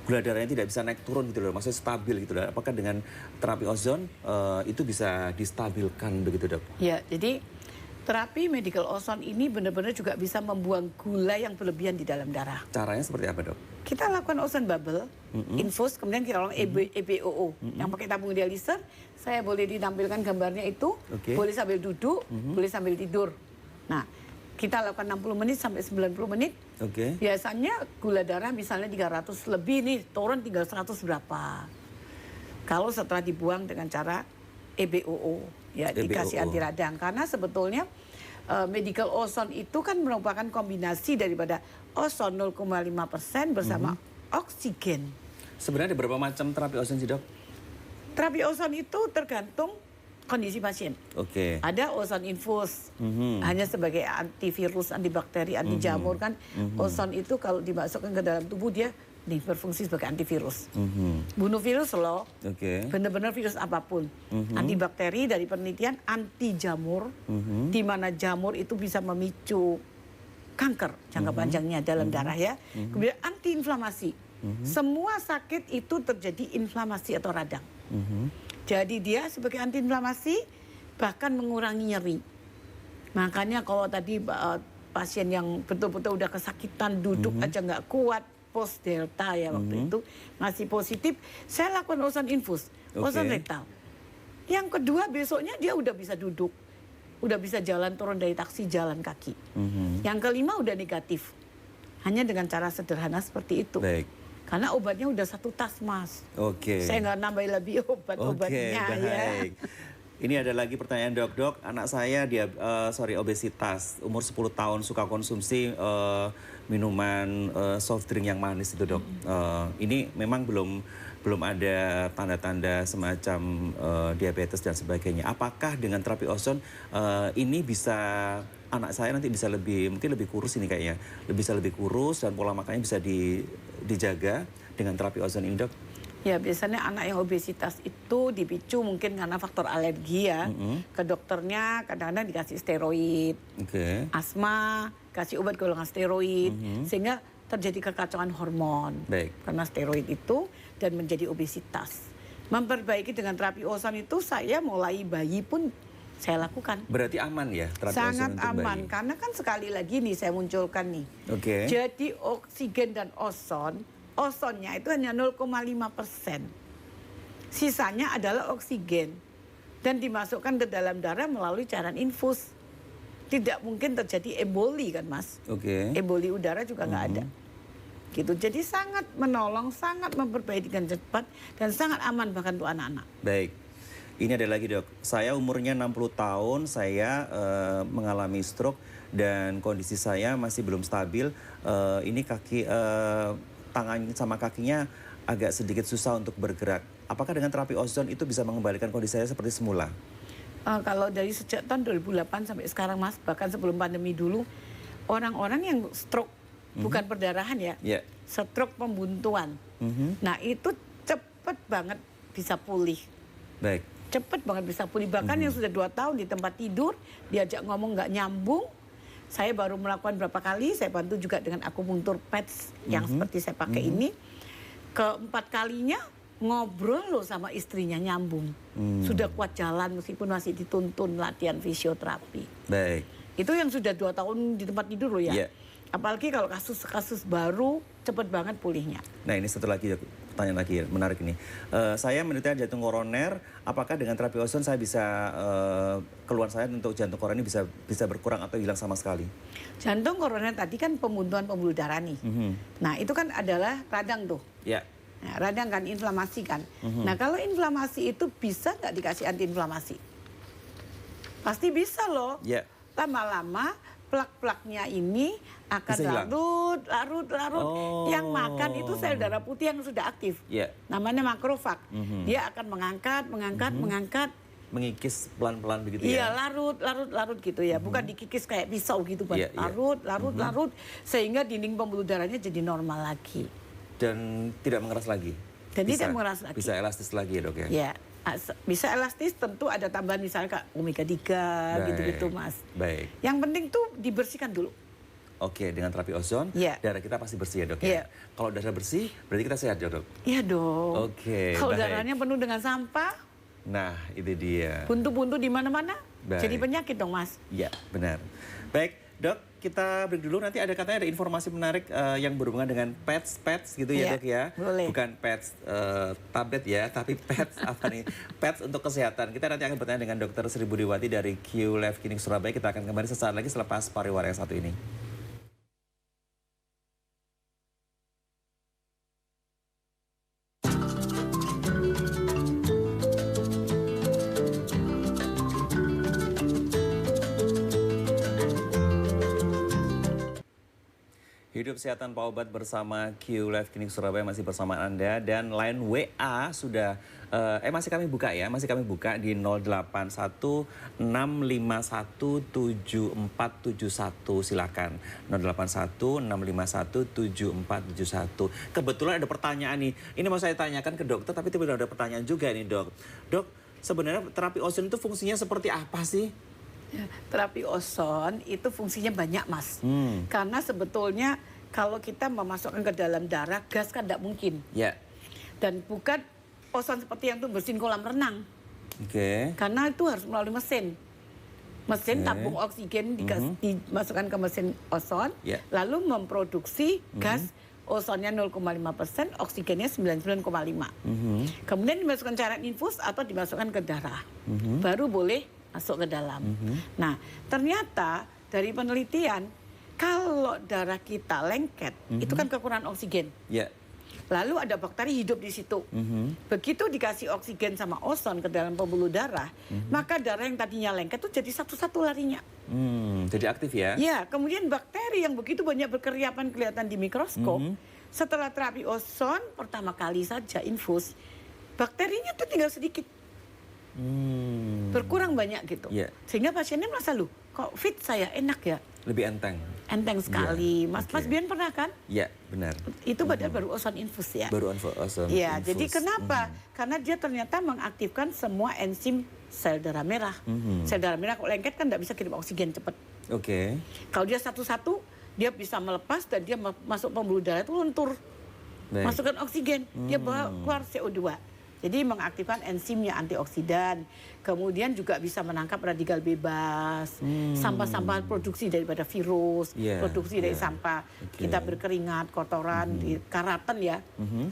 C: gula darahnya tidak bisa naik turun gitu loh, maksudnya stabil gitu loh. Apakah dengan terapi ozon itu bisa distabilkan begitu dok?
B: Ya, jadi terapi medical ozone ini benar-benar juga bisa membuang gula yang berlebihan di dalam darah.
C: Caranya seperti apa dok?
B: Kita lakukan ozone bubble, infus, kemudian kita lakukan EBOO. Yang pakai tabung dialiser, saya boleh ditampilkan gambarnya itu, boleh sambil duduk, boleh sambil tidur. Nah, kita lakukan 60 menit sampai 90 menit. Biasanya gula darah misalnya 300 lebih nih, turun tinggal 100 berapa. Kalau setelah dibuang dengan cara EBOO, ya dikasih anti radang. Karena sebetulnya medical ozone itu kan merupakan kombinasi daripada ozon 0,5% bersama oksigen.
C: Sebenarnya ada berapa macam terapi ozon sih dok?
B: Terapi ozon itu tergantung kondisi pasien. Ada ozon infus, hanya sebagai antivirus, antibakteri, anti jamur kan. Ozon itu kalau dimasukkan ke dalam tubuh dia berfungsi sebagai antivirus. Bunuh virus loh, benar-benar virus apapun. Antibakteri dari penelitian anti jamur, di mana jamur itu bisa memicu kanker jangka panjangnya dalam darah ya. Kemudian anti inflamasi. Semua sakit itu terjadi inflamasi atau radang. Jadi dia sebagai antiinflamasi bahkan mengurangi nyeri. Makanya kalau tadi pasien yang betul-betul udah kesakitan duduk aja nggak kuat post delta ya waktu itu masih positif, saya lakukan ozon infus, ozon rektal. Yang kedua besoknya dia udah bisa duduk, udah bisa jalan turun dari taksi jalan kaki. Yang kelima udah negatif, hanya dengan cara sederhana seperti itu. Karena obatnya udah 1 tas mas. Saya nggak nambahin lebih obat-obatnya ya.
C: Ini ada lagi pertanyaan dok. Anak saya dia obesitas, umur 10 tahun, suka konsumsi minuman soft drink yang manis itu dok. Ini memang belum ada tanda-tanda semacam diabetes dan sebagainya. Apakah dengan terapi ozon ini bisa anak saya nanti bisa mungkin lebih kurus ini kayaknya, bisa lebih kurus dan pola makannya bisa dijaga dengan terapi ozon ini dok?
B: Ya biasanya anak yang obesitas itu dipicu mungkin karena faktor alergi ya. Ke dokternya kadang-kadang dikasih steroid, asma, kasih obat golongan steroid, sehingga terjadi kekacauan hormon karena steroid itu dan menjadi obesitas. Memperbaiki dengan terapi ozon itu saya mulai bayi pun saya lakukan. Berarti aman ya terapi
C: sangat
B: ozon aman bayi. Karena kan sekali lagi nih saya munculkan nih. Jadi oksigen dan ozonnya itu hanya 0,5%. Sisanya adalah oksigen dan dimasukkan ke dalam darah melalui cairan infus. Tidak mungkin terjadi emboli kan mas? Emboli udara juga nggak ada. Gitu. Jadi sangat menolong, sangat memperbaiki dengan cepat dan sangat aman bahkan untuk anak-anak.
C: Baik. Ini ada lagi dok, saya umurnya 60 tahun, saya mengalami stroke dan kondisi saya masih belum stabil. Ini tangan sama kakinya agak sedikit susah untuk bergerak. Apakah dengan terapi ozon itu bisa mengembalikan kondisi saya seperti semula?
B: Kalau dari sejak tahun 2008 sampai sekarang mas, bahkan sebelum pandemi dulu, orang-orang yang stroke, bukan perdarahan ya, stroke pembuntuan. Nah itu cepet banget bisa pulih. Cepet banget bisa pulih. Bahkan yang sudah 2 tahun di tempat tidur, diajak ngomong nggak nyambung. Saya baru melakukan berapa kali, saya bantu juga dengan akupunktur pads yang seperti saya pakai ini. Keempat kalinya ngobrol loh sama istrinya nyambung. Sudah kuat jalan meskipun masih dituntun latihan fisioterapi. Itu yang sudah 2 tahun di tempat tidur loh ya. Apalagi kalau kasus-kasus baru cepet banget pulihnya.
C: Nah ini satu lagi pertanyaan lagi menarik ini. Saya menderita jantung koroner, apakah dengan terapi ozon saya bisa keluhan saya untuk jantung koroner ini bisa berkurang atau hilang sama sekali?
B: Jantung koroner tadi kan pembuntuan pembuluh darah nih. Nah itu kan adalah radang tuh. Nah, radang kan inflamasi kan. Nah kalau inflamasi itu bisa nggak dikasih antiinflamasi? Pasti bisa loh. Lama-lama plak-plaknya ini akan larut. Yang makan itu sel darah putih yang sudah aktif. Namanya makrofag. Dia akan mengangkat.
C: Mengikis pelan-pelan begitu ya?
B: Iya, larut gitu ya. Bukan dikikis kayak pisau gitu. Larut. Sehingga dinding pembuluh darahnya jadi normal lagi.
C: Dan tidak mengeras lagi?
B: Dan tidak mengeras lagi.
C: Bisa elastis lagi ya dok ya?
B: Bisa elastis, tentu ada tambahan misalnya omega 3 gitu-gitu Mas.
C: Baik.
B: Yang penting tuh dibersihkan dulu.
C: Oke, dengan terapi ozon, darah kita pasti bersih ya dok ya? Kalau darah bersih, berarti kita sehat ya dok?
B: Iya dong.
C: Oke,
B: kalau
C: baik.
B: darahnya penuh dengan sampah,
C: nah itu dia.
B: buntu-buntu di mana-mana,
C: Baik.
B: jadi penyakit dong Mas.
C: Iya, benar. Baik, dok, kita break dulu. Nanti ada katanya ada informasi menarik yang berhubungan dengan pets gitu ya
B: Iya,
C: dok ya?
B: boleh.
C: Bukan pets tablet ya, tapi pets apa nih? Pets untuk kesehatan. Kita nanti akan bertanya dengan Dr. Sri Budiwati dari Q Life Clinic Surabaya. Kita akan kembali sesaat lagi selepas pariwara yang satu ini. Hidup sehat tanpa obat bersama Q Life Clinic Surabaya masih bersama Anda, dan line WA sudah masih kami buka ya, masih kami buka di 0816517471, silakan 0816517471. Kebetulan ada pertanyaan nih, ini mau saya tanyakan ke dokter tapi tiba-tiba ada pertanyaan juga nih dok. Dok, sebenarnya terapi ozon itu fungsinya seperti apa sih?
B: Ya, terapi ozon itu fungsinya banyak Mas. Karena sebetulnya kalau kita memasukkan ke dalam darah, gas kan tidak mungkin.
C: Ya.
B: Dan bukan ozon seperti yang tuh bersihin kolam renang.
C: Oke.
B: Karena itu harus melalui mesin. Mesin tabung oksigen dimasukkan ke mesin ozon, lalu memproduksi gas ozonnya 0,5%, oksigennya 99,5. Kemudian dimasukkan cairan infus atau dimasukkan ke darah. Baru boleh masuk ke dalam. Nah, ternyata dari penelitian, kalau darah kita lengket, itu kan kekurangan oksigen. Lalu ada bakteri hidup di situ. Begitu dikasih oksigen sama ozon ke dalam pembuluh darah, maka darah yang tadinya lengket itu jadi satu-satu larinya.
C: Jadi aktif ya?
B: Ya, kemudian bakteri yang begitu banyak berkeriapan kelihatan di mikroskop, setelah terapi ozon pertama kali saja infus, bakterinya tuh tinggal sedikit. Berkurang banyak gitu. Sehingga pasiennya merasa, loh kok fit saya, enak ya.
C: Lebih enteng.
B: Enteng sekali. Mas Bian pernah kan?
C: Iya, benar.
B: Itu padahal baru ozon infus ya.
C: Baru ozon
B: ya,
C: infus.
B: jadi kenapa? Karena dia ternyata mengaktifkan semua enzim sel darah merah. Sel darah merah kok lengket kan tidak bisa kirim oksigen cepat. Kalau dia satu-satu, dia bisa melepas dan dia masuk pembuluh darah itu luntur. Masukkan oksigen, dia bawa keluar CO2. Jadi mengaktifkan enzimnya, antioksidan. Kemudian juga bisa menangkap radikal bebas. Sampah-sampah produksi daripada virus, produksi dari sampah. Kita berkeringat, kotoran, karatan ya.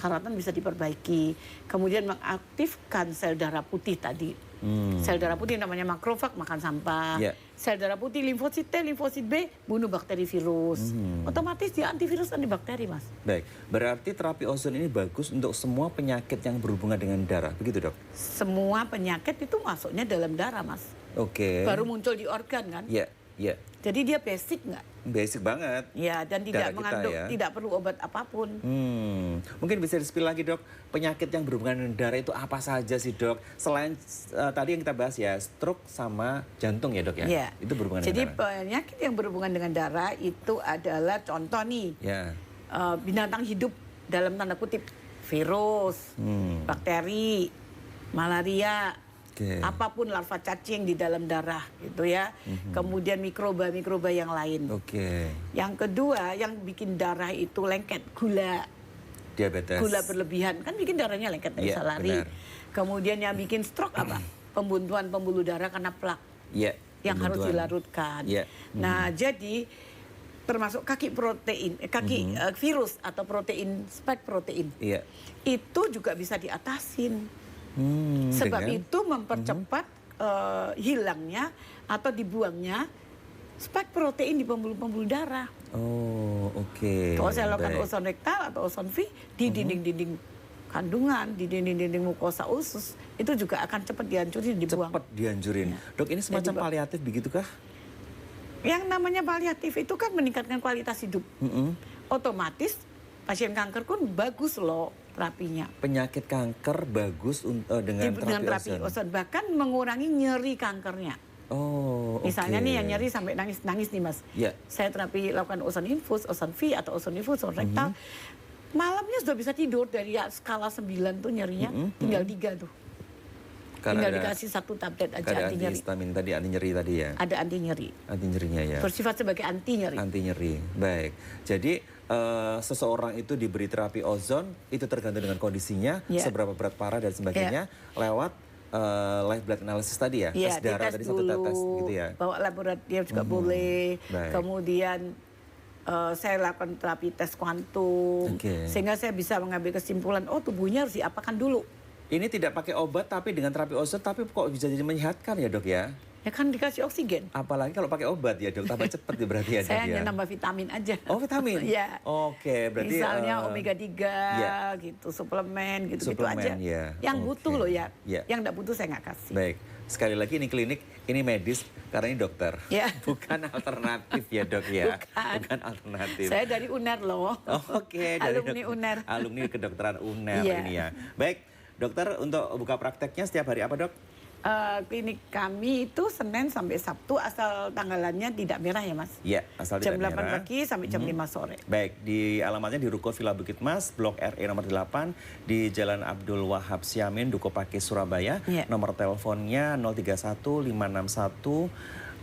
B: Karatan bisa diperbaiki. Kemudian mengaktifkan sel darah putih tadi. Sel darah putih namanya makrofag, makan sampah. Sel darah putih limfosit T, limfosit B, bunuh bakteri virus. Otomatis dia antivirus, antibakteri Mas.
C: Baik, berarti terapi ozon ini bagus untuk semua penyakit yang berhubungan dengan darah, begitu dok?
B: Semua penyakit itu masuknya dalam darah Mas. Baru muncul di organ kan?
C: Iya.
B: Jadi dia basic nggak?
C: Basic banget.
B: Ya, dan tidak mengandung, tidak perlu obat apapun.
C: Mungkin bisa di-spill lagi dok, penyakit yang berhubungan dengan darah itu apa saja sih dok? Selain tadi yang kita bahas ya, stroke sama jantung ya dok ya? Itu berhubungan
B: dengan darah.
C: Jadi
B: penyakit yang berhubungan dengan darah itu adalah contoh nih, binatang hidup dalam tanda kutip, virus, bakteri, malaria, apapun larva cacing di dalam darah gitu ya. Kemudian mikroba yang lain. Yang kedua yang bikin darah itu lengket, gula.
C: Diabetes.
B: Gula berlebihan kan bikin darahnya lengket, tidak bisa lari. Kemudian yang bikin stroke apa? Pembuntuan pembuluh darah karena plak. Yang harus dilarutkan. Nah, jadi termasuk kaki protein, virus atau protein, spike protein. Itu juga bisa diatasin. Sebab itu mempercepat hilangnya atau dibuangnya spike protein di pembuluh-pembuluh darah. Kalau saya lakukan ozon rektal atau ozon V di dinding-dinding kandungan, di dinding-dinding mukosa usus, itu juga akan cepat dihancurin, dibuang.
C: Cepat dihancurin. Dok, ini semacam paliatif begitukah?
B: Yang namanya paliatif itu kan meningkatkan kualitas hidup. Otomatis pasien kanker pun bagus loh terapinya.
C: Penyakit kanker bagus dengan terapi
B: ozon. Bahkan mengurangi nyeri kankernya. Misalnya nih yang nyeri sampai nangis-nangis nih Mas. Saya terapi lakukan ozon infus, ozon V atau ozon infus, ozon rektal. Malamnya sudah bisa tidur dari skala 9 tuh nyerinya, tinggal 3 tuh. Tinggal
C: ada-
B: dikasih 1 tablet aja
C: Ada
B: anti nyeri.
C: antihistamin tadi, anti nyeri tadi ya.
B: Ada anti nyeri.
C: Anti nyerinya ya.
B: Bersifat sebagai anti nyeri.
C: Anti nyeri. Baik. Jadi seseorang itu diberi terapi ozon itu tergantung dengan kondisinya,
B: Ya.
C: seberapa berat parah dan sebagainya lewat live blood analysis tadi ya.
B: Iya,
C: Tes darah
B: dites
C: tadi satu tes gitu ya.
B: Bawa laboratorium juga boleh.
C: Baik.
B: Kemudian saya lakukan terapi tes kuantum,
C: Oke.
B: sehingga saya bisa mengambil kesimpulan, oh tubuhnya harus diapakan dulu.
C: Ini tidak pakai obat tapi dengan terapi ozon tapi kok bisa jadi menyehatkan ya dok ya?
B: Ya kan dikasih oksigen.
C: Apalagi kalau pakai obat ya dok, tambah cepat ya berarti ya dok
B: Saya
C: ya?
B: hanya nambah vitamin aja.
C: Oh vitamin?
B: Iya.
C: Oke berarti...
B: Misalnya omega 3
C: ya.
B: gitu, suplemen gitu
C: Suplemen,
B: aja.
C: ya.
B: Yang
C: Oke.
B: butuh loh ya.
C: Ya.
B: Yang nggak butuh saya nggak kasih.
C: Baik, sekali lagi ini klinik, ini medis karena ini dokter.
B: Ya.
C: Bukan alternatif ya dok ya?
B: Bukan.
C: alternatif.
B: Saya dari UNER loh.
C: Oh, Oke, dari
B: Alumni UNER.
C: Alumni kedokteran UNER
B: Iya.
C: ini ya. Baik, dokter untuk buka prakteknya setiap hari apa dok?
B: Klinik kami itu Senin sampai Sabtu, asal tanggalannya tidak merah ya Mas.
C: Ya, asal
B: Jam
C: tidak
B: 8
C: merah.
B: pagi sampai jam 5 sore.
C: Baik, di alamatnya di Ruko Villa Bukit Mas, Blok RE nomor 8 di Jalan Abdul Wahab Siamin, Dukuh Pakis, Surabaya.
B: Iya.
C: Nomor teleponnya 031 561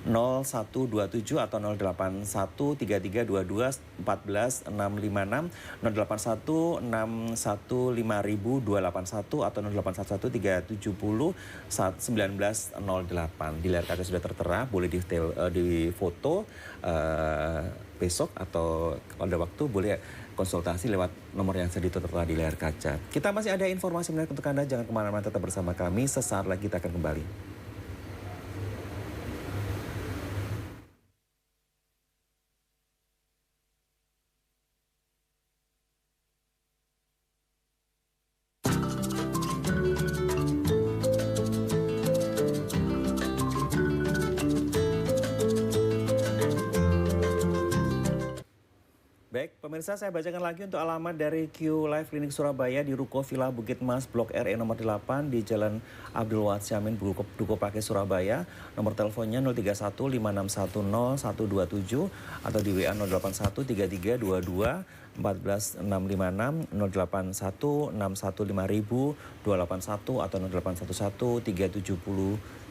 C: 0127 atau 081 3322 14 656, 081 615 281 atau 0811 370 1908. Di layar kaca sudah tertera, boleh di foto besok atau kalau ada waktu boleh konsultasi lewat nomor yang sudah tertera di layar kaca. Kita masih ada informasi menarik untuk Anda, jangan kemana-mana, tetap bersama kami. Sesaat lagi kita akan kembali. Baik, pemirsa, saya bacakan lagi untuk alamat dari Q Life Clinic Surabaya di Ruko Villa Bukit Mas, Blok RE nomor 8 di Jalan Abdul Wahab Siamin, Dukuh Pakis, Surabaya. Nomor teleponnya 031 561 0127 atau di WA 081 3322 14656, 081 615 281 atau 0811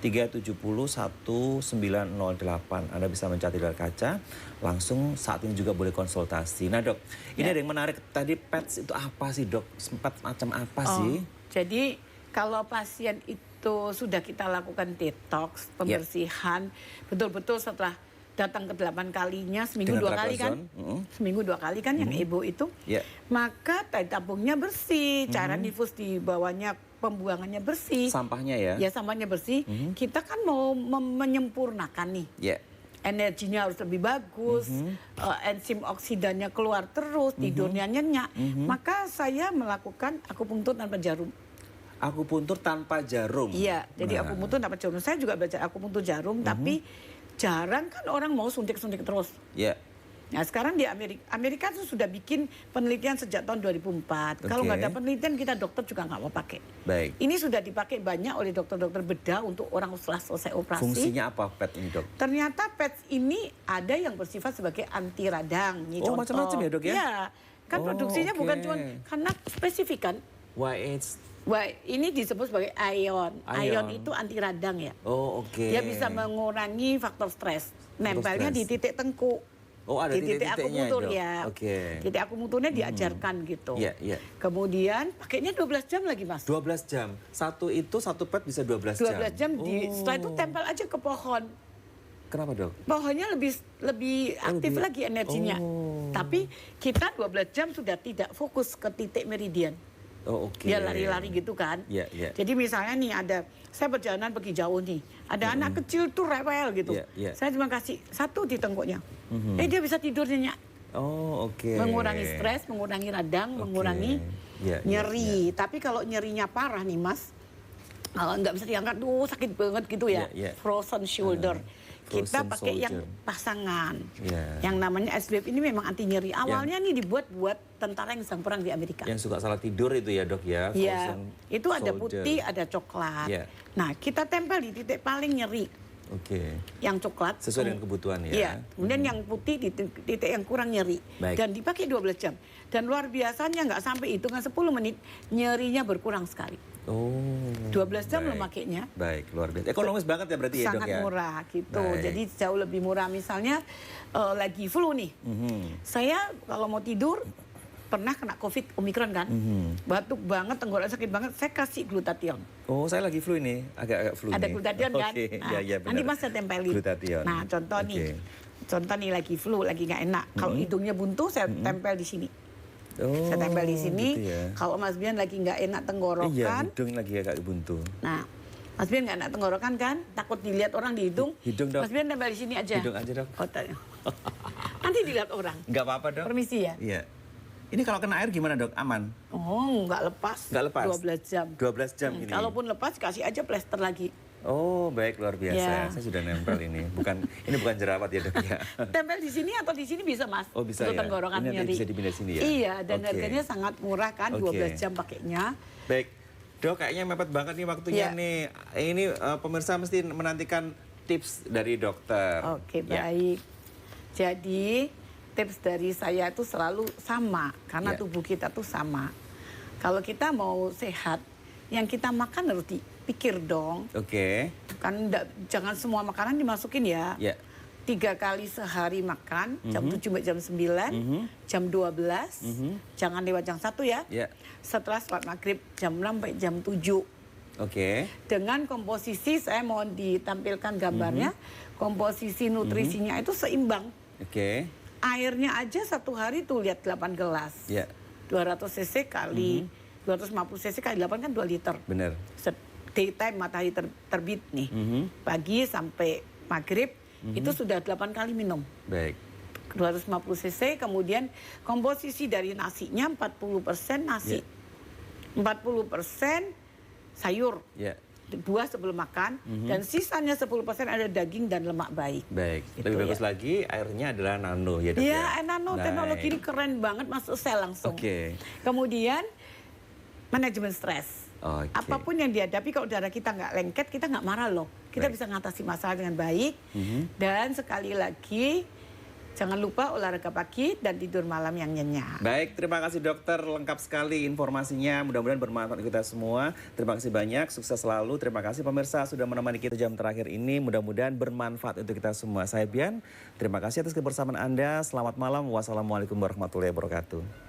C: 370 1908. Anda bisa mencari dari kaca, langsung saat ini juga boleh konsultasi. Nah dok, ini ada yang menarik. Tadi PETS itu apa sih dok? PETS macam apa sih?
B: Jadi kalau pasien itu sudah kita lakukan detox, pembersihan, betul-betul setelah datang ke 8 kalinya, seminggu
C: Dengan
B: 2 kali kan? Seminggu 2 kali kan yang ibu itu. Maka tai tabungnya bersih, cara nifus di bawahnya, pembuangannya bersih.
C: Sampahnya ya?
B: Ya sampahnya bersih. Kita kan mau menyempurnakan nih. Energinya harus lebih bagus, enzim oksidannya keluar terus, tidurnya nyenyak. Maka saya melakukan akupunktur tanpa jarum.
C: Akupunktur tanpa jarum?
B: Iya, jadi akupunktur tanpa jarum. Saya juga belajar akupunktur jarum, tapi jarang kan orang mau suntik-suntik terus. Nah sekarang di Amerika itu sudah bikin penelitian sejak tahun 2004. Kalau nggak ada penelitian kita dokter juga nggak mau pakai. Ini sudah dipakai banyak oleh dokter-dokter bedah untuk orang setelah selesai operasi.
C: Fungsinya apa PET ini dok?
B: Ternyata PET ini ada yang bersifat sebagai anti radang.
C: Oh macam-macam ya dok ya?
B: Iya, kan produksinya bukan cuma karena spesifik kan. Wah, ini disebut sebagai ion. Ion itu anti radang ya.
C: Oh oke.
B: Dia bisa mengurangi faktor stres. Nempelnya di titik tengkuk.
C: Oh ada
B: di titik akupunktur
C: dok.
B: ya.
C: Oke.
B: Titik akupunkturnya diajarkan gitu.
C: Iya.
B: Kemudian pakainya 12 jam lagi Mas.
C: 12 jam. Satu PET bisa 12 jam.
B: 12 jam. Setelah itu tempel aja ke pohon.
C: Kenapa dok?
B: Pohonnya lebih aktif lagi energinya. Tapi kita 12 jam sudah tidak fokus ke titik meridian.
C: Oh oke.
B: Dia lari-lari gitu kan.
C: Iya.
B: Jadi misalnya nih saya perjalanan pergi jauh nih. Ada anak kecil tuh rewel gitu. Saya cuma kasih satu di tengkuknya. Dia bisa tidur nyenyak.
C: Oh oke.
B: Mengurangi stres, mengurangi radang, mengurangi nyeri. Tapi kalau nyerinya parah nih Mas, nggak bisa diangkat, sakit banget gitu ya. Frozen shoulder. Kita pakai yang pasangan. Yang namanya SBF ini memang anti nyeri. Awalnya nih dibuat buat tentara yang sedang perang di Amerika.
C: Yang suka salah tidur itu ya dok ya?
B: Iya, itu ada putih, ada coklat. Nah kita tempel di titik paling nyeri.
C: Oke.
B: Yang coklat.
C: Sesuai dengan kebutuhan ya.
B: Iya. Kemudian yang putih di titik yang kurang nyeri.
C: Baik.
B: Dan dipakai 12 jam. Dan luar biasanya nggak sampai hitungan 10 menit, nyerinya berkurang sekali.
C: Oh.
B: 12 jam
C: baik.
B: lo makainya.
C: Baik, luar biasa. Ekonomis banget ya berarti ya, Dok
B: Sangat
C: ya.
B: murah gitu.
C: Baik.
B: Jadi jauh lebih murah. Misalnya lagi flu nih. Saya kalau mau tidur pernah kena COVID Omikron kan. Batuk banget, tenggorokan sakit banget, saya kasih glutathione.
C: Oh, saya lagi flu ini, agak flu
B: Ada
C: ini.
B: glutathione kan?
C: Oke,
B: Nah,
C: iya iya benar.
B: nanti Mas saya tempelin.
C: Glutathione.
B: Nah, contoh
C: Oke.
B: nih. Contoh nih lagi flu, lagi nggak enak. Kalau hidungnya buntu, saya tempel di sini.
C: Oh,
B: Saya tempel di sini.
C: gitu ya.
B: Kalau Mas Bian lagi nggak enak
C: Iya,
B: tenggorokan.
C: hidung lagi agak buntu.
B: Nah, Mas Bian nggak enak tenggorokan kan? Takut dilihat orang di hidung.
C: Hidung, Dok.
B: Mas Bian tempel di sini aja.
C: Hidung aja, Dok.
B: Oh, nanti dilihat orang.
C: Nggak apa-apa, Dok.
B: Permisi ya.
C: Iya. Ini kalau kena air gimana, Dok? Aman?
B: Oh, nggak lepas.
C: Nggak lepas?
B: 12 jam.
C: 12 jam ini.
B: Kalaupun lepas, kasih aja plester lagi.
C: Oh, baik, luar biasa.
B: Ya.
C: Saya sudah nempel ini. Ini bukan jerawat ya, Dok ya.
B: Tempel di sini atau di sini bisa, Mas.
C: Oh, bisa
B: Untuk
C: ya?
B: tenggorokan
C: Ini nanti
B: nyeri.
C: bisa dipindah sini ya?
B: Iya, dan
C: Oke.
B: harganya sangat murah kan,
C: Oke.
B: 12 jam pakainya.
C: Baik, Dok, kayaknya mepet banget nih waktunya
B: Iya.
C: nih. Ini pemirsa mesti menantikan tips dari dokter.
B: Oke,
C: Ya.
B: baik. Jadi, tips dari saya itu selalu sama, karena
C: Ya.
B: tubuh kita tuh sama. Kalau kita mau sehat, yang kita makan harus dipikir dong.
C: Oke.
B: Kan jangan semua makanan dimasukin ya.
C: Ya.
B: 3 kali sehari makan, jam 7 sampai jam 9, jam 12, jangan lewat jam 1 ya.
C: Ya.
B: Setelah sholat maghrib jam 6 sampai jam 7.
C: Oke.
B: Dengan komposisi, saya mau ditampilkan gambarnya, komposisi nutrisinya itu seimbang.
C: Oke.
B: Airnya aja satu hari tuh lihat 8 gelas.
C: Ya.
B: 200 cc kali 250 cc kali 8 kan 2 liter.
C: Benar.
B: Daytime matahari terbit nih. Pagi sampai maghrib itu sudah 8 kali minum.
C: Baik.
B: 250 cc, kemudian komposisi dari nasinya 40% nasi. 40% sayur,
C: Ya.
B: buah sebelum makan, dan sisanya 10% ada daging dan lemak baik.
C: Baik.
B: Gitu
C: Lebih
B: ya.
C: bagus lagi airnya adalah nano ya, Dok ya.
B: Iya, nano teknologi ini keren banget, masuk sel langsung.
C: Oke.
B: Kemudian manajemen stres.
C: Oke.
B: Apapun yang dihadapi, kalau darah kita nggak lengket, kita nggak marah loh. Kita
C: Baik.
B: bisa ngatasi masalah dengan baik. Dan sekali lagi, jangan lupa olahraga pagi dan tidur malam yang nyenyak.
C: Baik, terima kasih dokter. Lengkap sekali informasinya. Mudah-mudahan bermanfaat kita semua. Terima kasih banyak. Sukses selalu. Terima kasih pemirsa sudah menemani kita jam terakhir ini. Mudah-mudahan bermanfaat untuk kita semua. Saya Bian. Terima kasih atas kebersamaan Anda. Selamat malam. Wassalamualaikum warahmatullahi wabarakatuh.